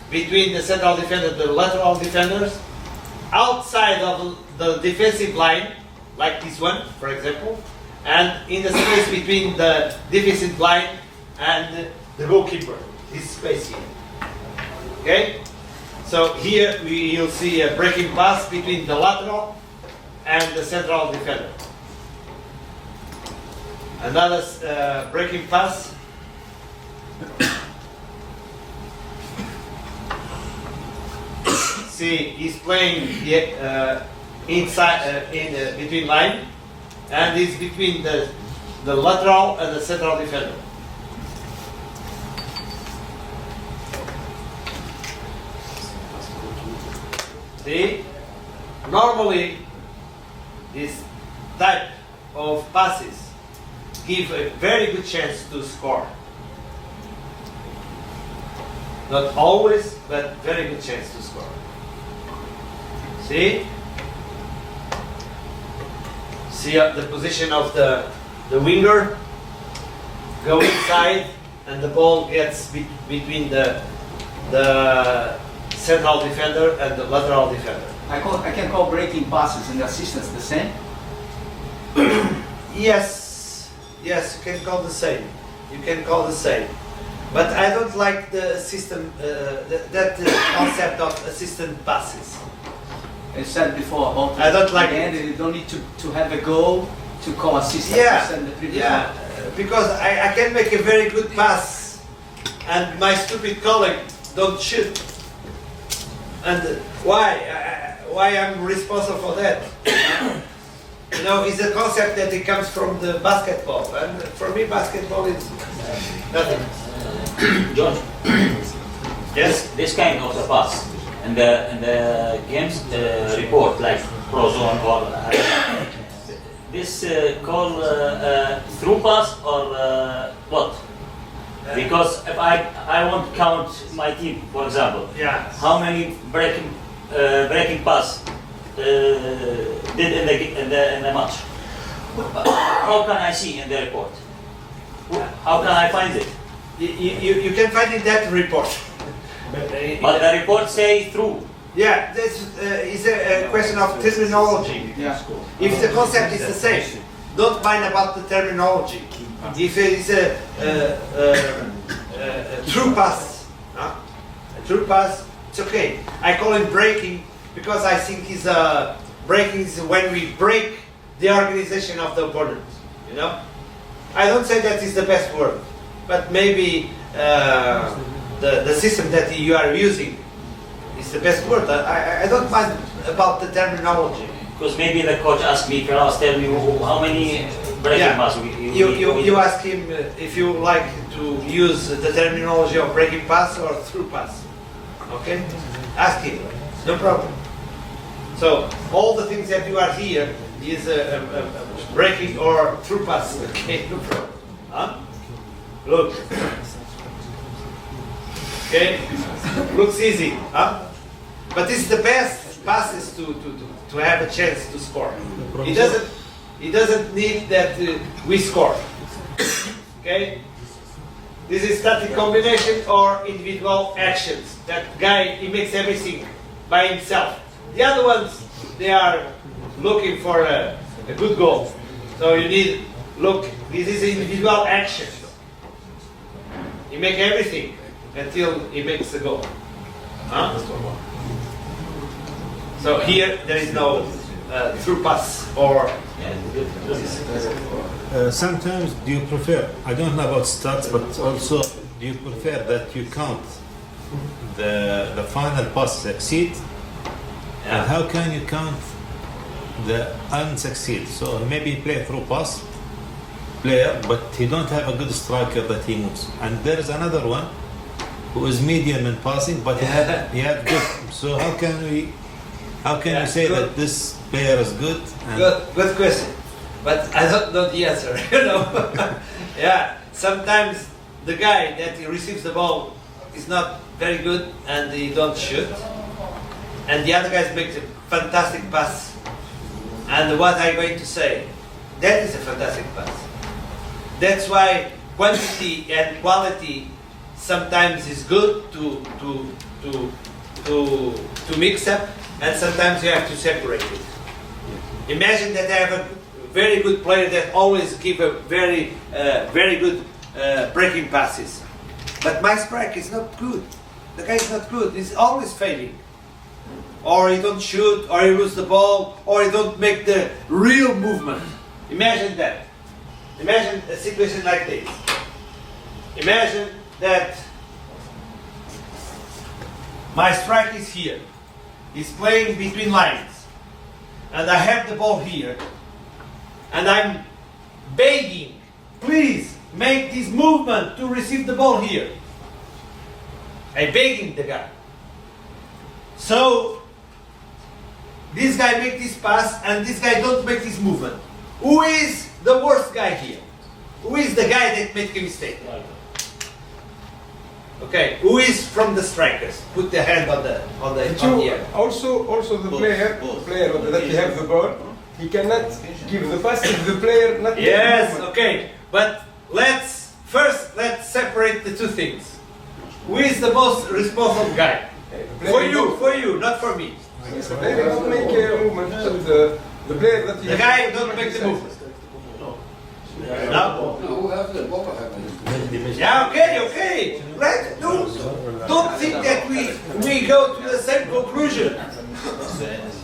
Speaker 1: between the central defender and the lateral defenders, outside of the defensive line, like this one, for example, and in the space between the defensive line and the goalkeeper, this space here. Okay? So here you'll see a breaking pass between the lateral and the central defender. Another breaking pass. See, he's playing inside between line, and he's between the lateral and the central defender. See, normally this type of passes give a very good chance to score. Not always, but very good chance to score. See? See the position of the winger. Go inside, and the ball gets between the central defender and the lateral defender.
Speaker 4: I can call breaking passes and assistance the same?
Speaker 1: Yes, you can call the same. You can call the same. But I don't like the system, that concept of assistant passes.
Speaker 4: I said before about
Speaker 1: I don't like
Speaker 4: the end, you don't need to have a goal to call assistant.
Speaker 1: Yeah, because I can make a very good pass and my stupid colleague don't shoot. And why I'm responsible for that? You know, it's a concept that it comes from the basketball, and for me basketball is nothing.
Speaker 9: George,
Speaker 1: Yes?
Speaker 9: this kind of a pass and the games report like Prozone or this call through pass or what? Because if I want to count my team, for example,
Speaker 1: Yeah.
Speaker 9: how many breaking pass did in the match? How can I see in the report? How can I find it?
Speaker 1: You can find in that report.
Speaker 9: But the report say through.
Speaker 1: Yeah, this is a question of terminology.
Speaker 4: Yeah.
Speaker 1: If the concept is the same, don't mind about the terminology. If it is a true pass, a true pass, it's okay. I call it breaking because I think it's breaking is when we break the organization of the opponent. You know, I don't say that is the best word, but maybe the system that you are using is the best word. I don't mind about the terminology.
Speaker 9: Because maybe the coach asked me, Firas, tell me how many breaking pass
Speaker 1: You ask him if you like to use the terminology of breaking pass or through pass. Okay? Ask him. No problem. So, all the things that you are here is a breaking or through pass. Okay? No problem. Huh? Look. Okay? Looks easy. Huh? But this is the best passes to have a chance to score. It doesn't need that we score. Okay? This is static combination or individual actions. That guy, he makes everything by himself. The other ones, they are looking for a good goal. So you need, look, this is individual action. He makes everything until he makes a goal. Huh? So here there is no through pass or
Speaker 2: Sometimes do you prefer, I don't know about stats, but also do you prefer that you count the final pass succeed? And how can you count the unsucceed? So maybe play through pass player, but he don't have a good striker that he moves. And there is another one who is medium in passing, but he had good. So how can you say
Speaker 1: good.
Speaker 2: that this player is good? And
Speaker 1: good question. But I don't know the answer, you know. Yeah, sometimes the guy that receives the ball is not very good and he don't shoot. And the other guys make a fantastic pass. And what I'm going to say, that is a fantastic pass. That's why quantity and quality sometimes is good to mix up, and sometimes you have to separate it. Imagine that I have a very good player that always give a very good breaking passes, but my strike is not good. The guy is not good. He's always failing, or he don't shoot, or he lose the ball, or he don't make the real movement. Imagine that. Imagine a situation like this. Imagine that my strike is here. He's playing between lines. And I have the ball here. And I'm begging, please make this movement to receive the ball here. I'm begging the guy. So this guy make this pass and this guy don't make this movement. Who is the worst guy here? Who is the guy that made a mistake? Okay, who is from the strikers? Put the hand on the air.
Speaker 7: Also the player that he have the ball, he cannot give the pass if the player not.
Speaker 1: Yes, okay, but let's separate the two things. Who is the most responsible guy? For you, not for me.
Speaker 7: The player don't make a movement. The player that he
Speaker 1: The guy don't make the movement. No? Yeah, okay. Right? Don't think that we go to the same conclusion.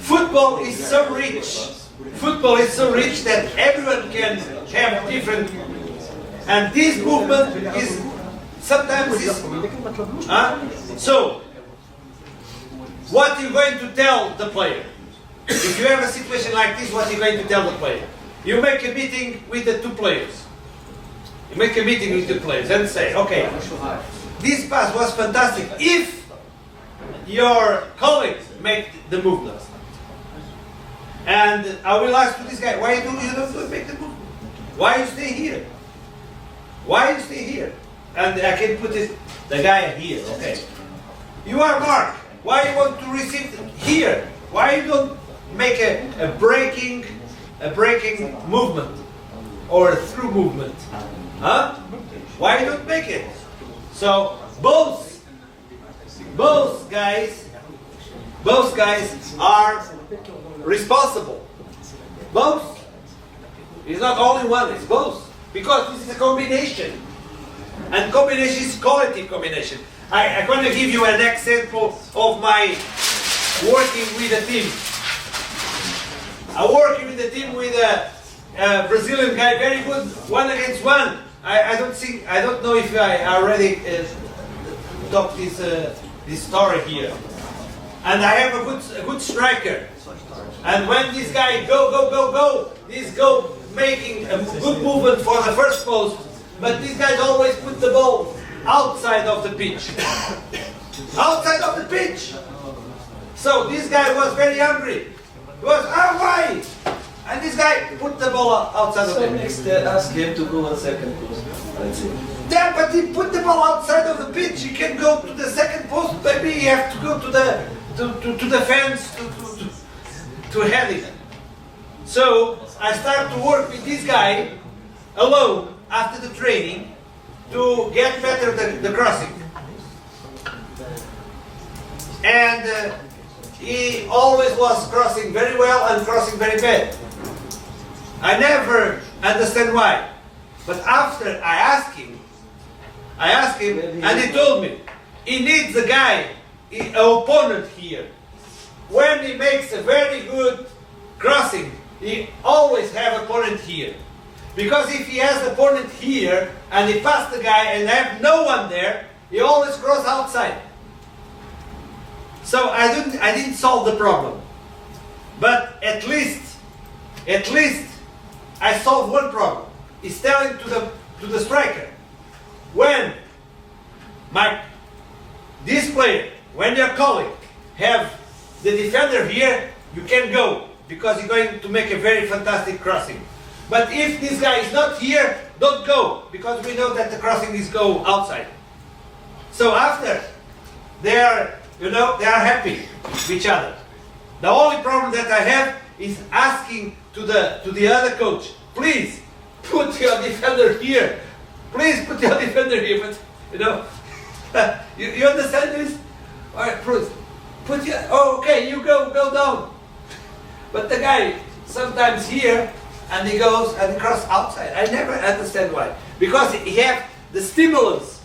Speaker 1: Football is so rich. Football is so rich that everyone can have different. And this movement is sometimes So, what are you going to tell the player? If you have a situation like this, what are you going to tell the player? You make a meeting with the two players. You make a meeting with the players and say, okay, this pass was fantastic if your colleagues make the movement. And I will ask to this guy, why do you not make the movement? Why you stay here? Why you stay here? And I can put the guy here, okay. You are Mark. Why you want to receive here? Why you don't make a breaking movement or a through movement? Huh? Why you don't make it? So both guys are responsible. Both. It's not only one, it's both. Because this is a combination. And combination is quality combination. I'm going to give you an example of my working with a team. I working with a team with a Brazilian guy, very good, 1 against 1. I don't know if I already talked this story here. And I have a good striker. And when this guy go, this go making a good movement for the first post, but these guys always put the ball outside of the pitch. Outside of the pitch. So this guy was very angry. He was, why? And this guy put the ball outside of the pitch.
Speaker 4: Ask him to go on second post. That's it.
Speaker 1: Yeah, but he put the ball outside of the pitch. He can go to the second post. Maybe he have to go to the fence to head it. So I start to work with this guy alone after the training, to get better the crossing. And he always was crossing very well and crossing very bad. I never understand why. But after I asked him, and he told me, he needs a guy, an opponent here. When he makes a very good crossing, he always have opponent here. Because if he has opponent here, and he pass the guy and have no one there, he always cross outside. So I didn't solve the problem. But at least I solved one problem. He's telling to the striker, when this player, when your colleague have the defender here, you can go, because you're going to make a very fantastic crossing. But if this guy is not here, don't go, because we know that the crossing is go outside. So after, they are happy with each other. The only problem that I have is asking to the other coach, please put your defender here. Please put your defender here. But you understand this? All right, put your. Oh, okay, you go down. But the guy sometimes here, and he goes and he crosses outside. I never understand why. Because he have the stimulus.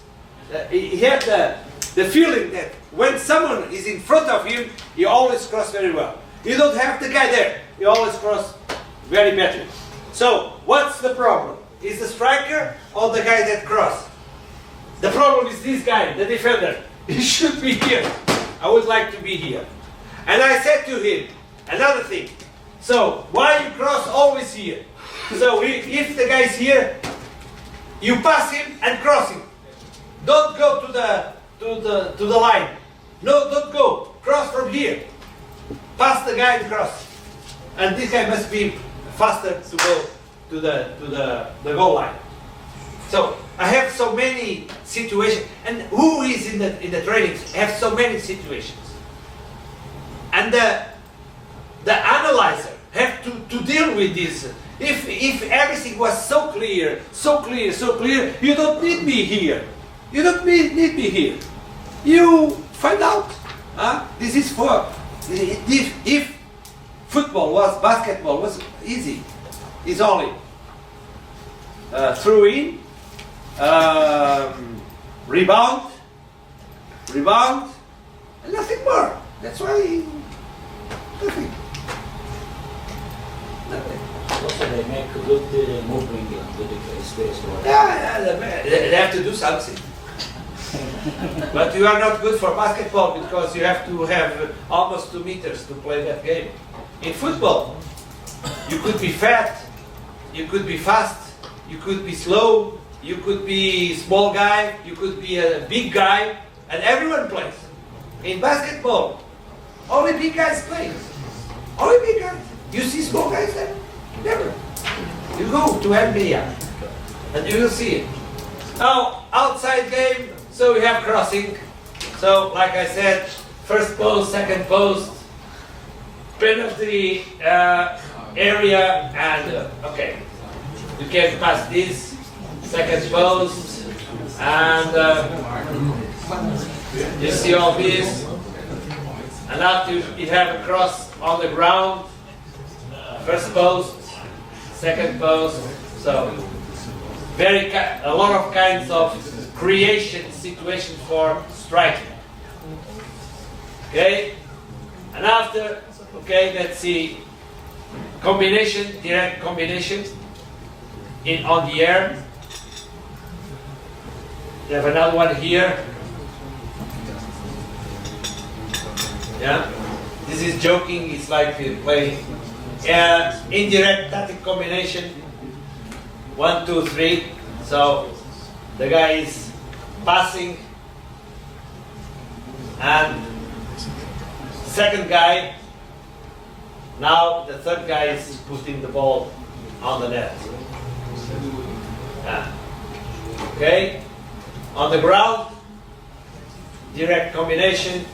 Speaker 1: He have the feeling that when someone is in front of him, he always cross very well. You don't have the guy there. He always cross very badly. So what's the problem? Is the striker or the guy that cross? The problem is this guy, the defender. He should be here. I would like to be here. And I said to him, another thing. So why you cross always here? So if the guy is here, you pass him and cross him. Don't go to the line. No, don't go. Cross from here. Pass the guy and cross. And this guy must be faster to go to the goal line. So I have so many situations, and who is in the trainings have so many situations, and the analyzer have to deal with this. If everything was so clear, you don't need me here. You don't need me here. You find out. This is for if basketball was easy. It's only throw in, rebound, and nothing more. That's why nothing.
Speaker 9: Also, they make a good movement with the space.
Speaker 1: They have to do something. But you are not good for basketball because you have to have almost 2 meters to play that game. In football, you could be fat, you could be fast, you could be slow, you could be small guy, you could be a big guy, and everyone plays. In basketball, only big guys play. Only big guys. You see small guys there? Never. You go to NBA and you will see it. Now, outside game, so we have crossing. So, like I said, first post, second post, penalty area, and okay, you can pass this, second post, and you see all this, and after you have a cross on the ground, first post, second post, so a lot of kinds of creation situations for striking. Okay, and after, okay, let's see, combination, direct combination on the air. You have another one here. Yeah, this is joking. It's like playing indirect tactic combination. 1, 2, 3. So the guy is passing, and second guy. Now the third guy is putting the ball on the net. Okay, on the ground, direct combination.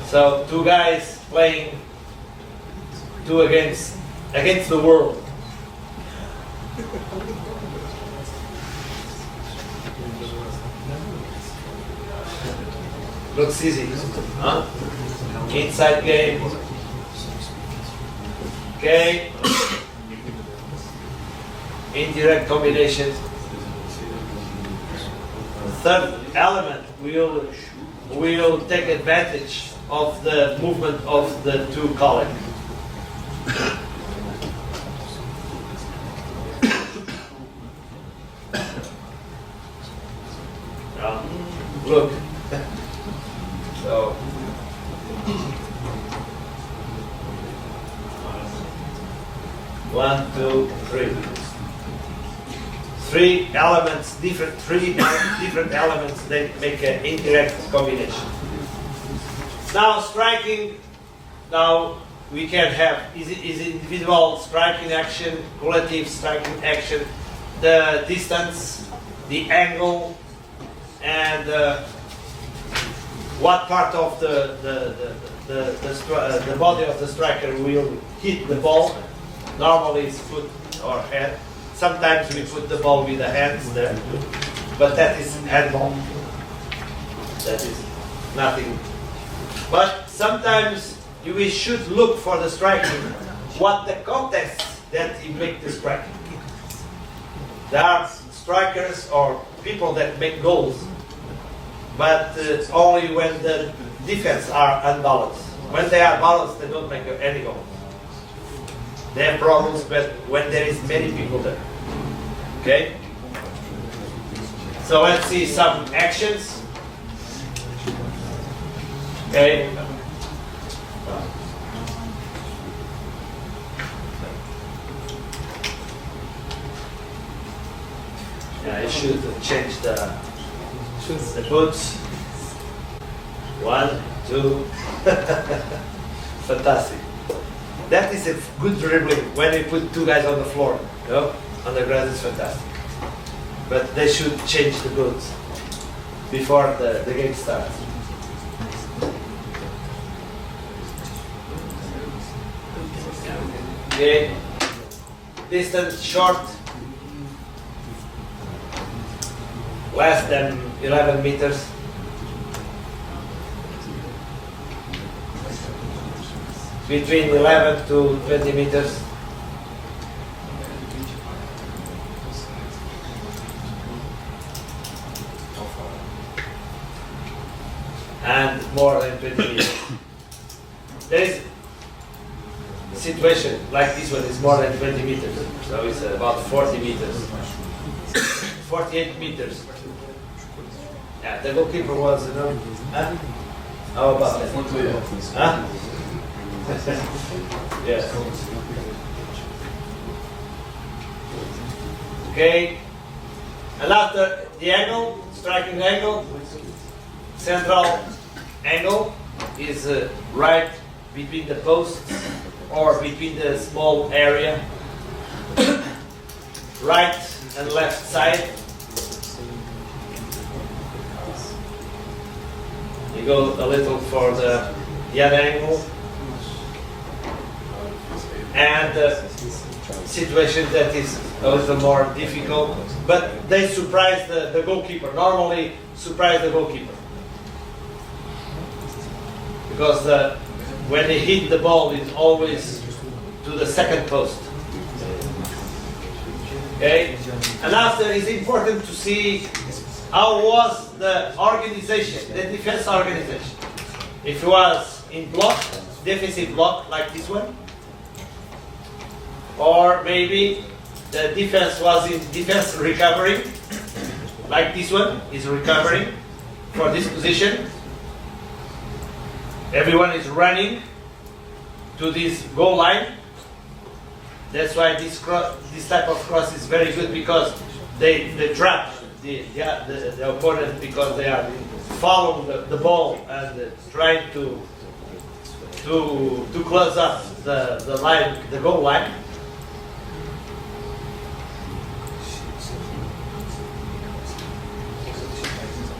Speaker 1: So 2 guys playing 2 against the world. Looks easy, huh? Inside game. Okay. Indirect combination. The third element will take advantage of the movement of the two colleagues. Look. So. One, two, three. Three different elements that make an indirect combination. Now striking, now we can have is individual striking action, collective striking action, the distance, the angle, and what part of the body of the striker will hit the ball. Normally it's foot or head. Sometimes we put the ball with the hands there, but that is handball. That is nothing. But sometimes we should look for the striking, what the context that you make the striking. There are strikers or people that make goals, but it's only when the defense are unbalanced. When they are balanced, they don't make any goals. They have problems, but when there is many people there. Okay? So let's see some actions. Okay? Yeah, I should change the boots. 1, 2. Fantastic. That is a good dribbling when you put two guys on the floor. You know? On the grass is fantastic. But they should change the boots before the game starts. Okay. Distance short. Less than 11 meters. Between 11 to 20 meters. And more than 20 meters. There is a situation like this one is more than 20 meters. So it's about 40 meters. 48 meters. Yeah, the goalkeeper was, you know. Huh? How about that? Huh? Yes. Okay. And after the angle, striking angle, central angle is right between the posts or between the small area, right and left side. You go a little for the other angle, and the situation that is a little more difficult, but they surprise the goalkeeper. Normally surprise the goalkeeper. Because when they hit the ball, it's always to the second post. Okay? And after, it's important to see how was the organization, the defense organization. If it was in block, defensive block like this one, or maybe the defense was in defense recovery, like this one is recovering for this position. Everyone is running to this goal line. That's why this type of cross is very good, because they trap the opponent, because they are following the ball and trying to close up the line, the goal line.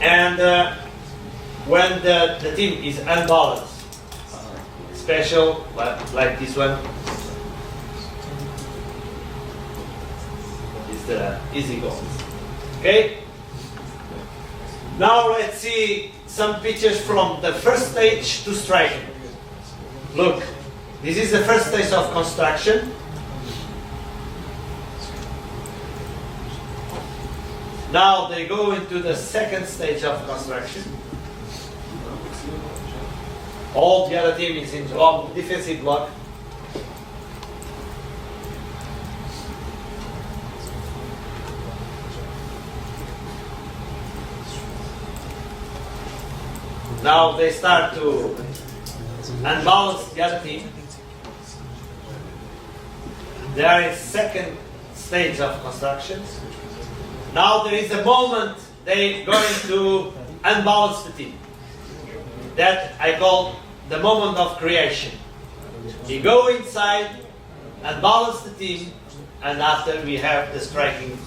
Speaker 1: And when the team is unbalanced, special like this one, is the easy goal. Okay. Now let's see some pictures from the first stage to striking. Look, this is the first stage of construction. Now they go into the second stage of construction. All the other team is in defensive block. Now they start to unbalance the other team. They are in second stage of construction. Now there is a moment they going to unbalance the team. That I call the moment of creation. We go inside, unbalance the team, and after we have the striking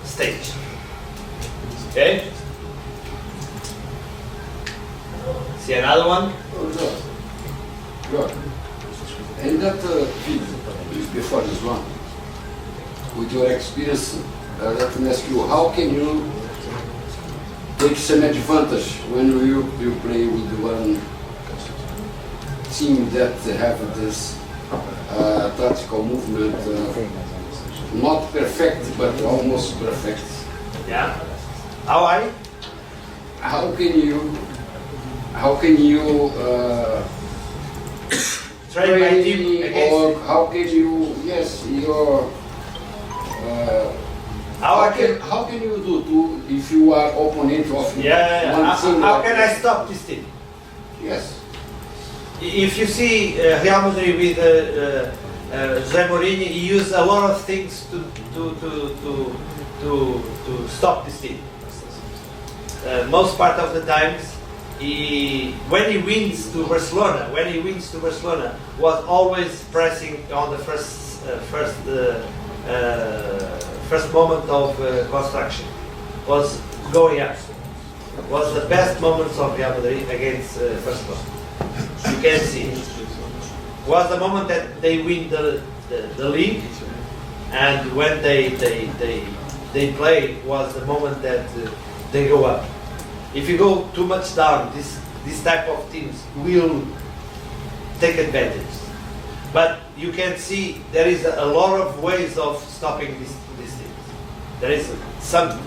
Speaker 1: stage. Okay? See another one?
Speaker 10: Good. In that field, before this one, with your experience, let me ask you, how can you take some advantage when you play with one team that have this tactical movement, not perfect, but almost perfect?
Speaker 1: Yeah. How
Speaker 10: can you
Speaker 1: train my team against
Speaker 10: or
Speaker 1: it?
Speaker 10: how can you, yes, your how can you do to if you are opponent of one team?
Speaker 1: How can I stop this team?
Speaker 10: Yes.
Speaker 1: If you see Real Madrid with Jose Mourinho, he used a lot of things to stop this team. Most part of the times, when he wins to Barcelona, was always pressing on the first moment of construction, was going up. Was the best moments of Real Madrid against Barcelona. You can see. Was the moment that they win the league, and when they play was the moment that they go up. If you go too much down, this type of teams will take advantage. But you can see there is a lot of ways of stopping these teams. There is some,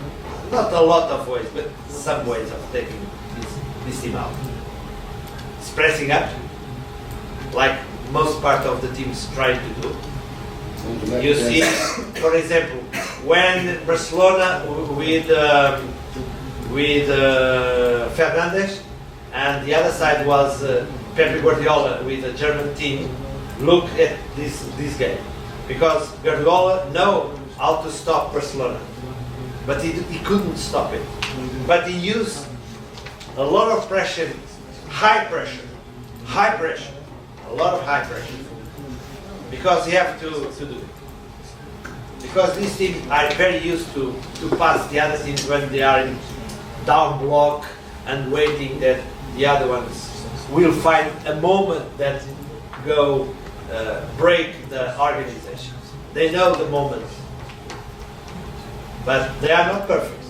Speaker 1: not a lot of ways, but some ways of taking this team out. It's pressing up, like most part of the teams try to do. You see, for example, when Barcelona with Fernandes, and the other side was Pep Guardiola with a German team. Look at this game, because Guardiola know how to stop Barcelona, but he couldn't stop it. But he used a lot of pressure, high pressure, a lot of high pressure, because he have to do it. Because these teams are very used to pass the other teams when they are in down block and waiting that the other ones will find a moment that go break the organization. They know the moment, but they are not perfect.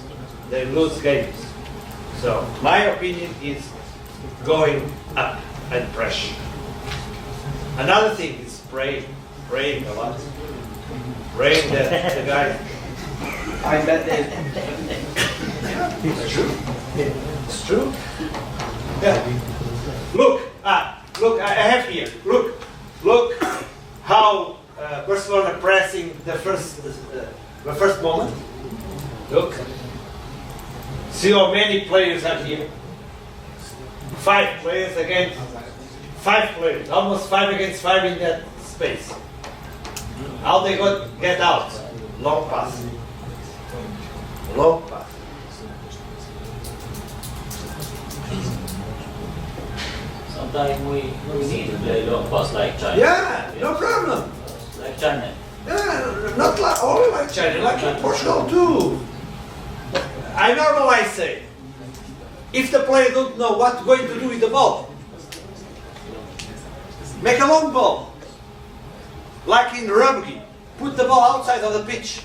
Speaker 1: They lose games. So my opinion is going up and pressure. Another thing is praying a lot. Praying that the guy.
Speaker 4: I bet they.
Speaker 1: It's true. It's true. Yeah. Look, I have here. Look how Barcelona pressing the first moment. Look. See how many players are here. 5 players against 5 players. Almost 5 against 5 in that space. How they get out? Long pass. Long pass.
Speaker 9: Sometimes we need to play long pass like China.
Speaker 1: Yeah, no problem.
Speaker 9: Like China.
Speaker 1: Yeah, not only like China, like in Portugal too. I normally say, if the player don't know what going to do with the ball, make a long ball. Like in rugby, put the ball outside of the pitch,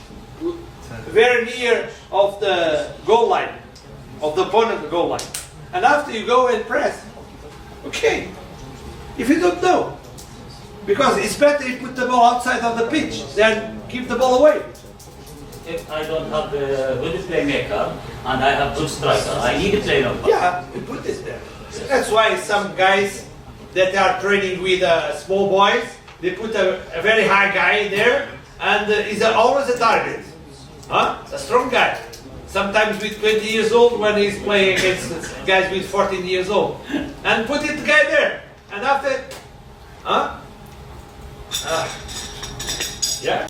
Speaker 1: very near of the goal line, of the opponent goal line. and after you go and press. Okay. If you don't know, because it's better you put the ball outside of the pitch than give the ball away.
Speaker 9: If I don't have a good playmaker and I have good striker, I need a player.
Speaker 1: Yeah, you put this there. That's why some guys that are training with small boys, they put a very high guy there, and he's always a target. Huh? A strong guy. Sometimes with 20 years old when he's playing against guys with 14 years old. And put it guy there. And after, huh? Yeah.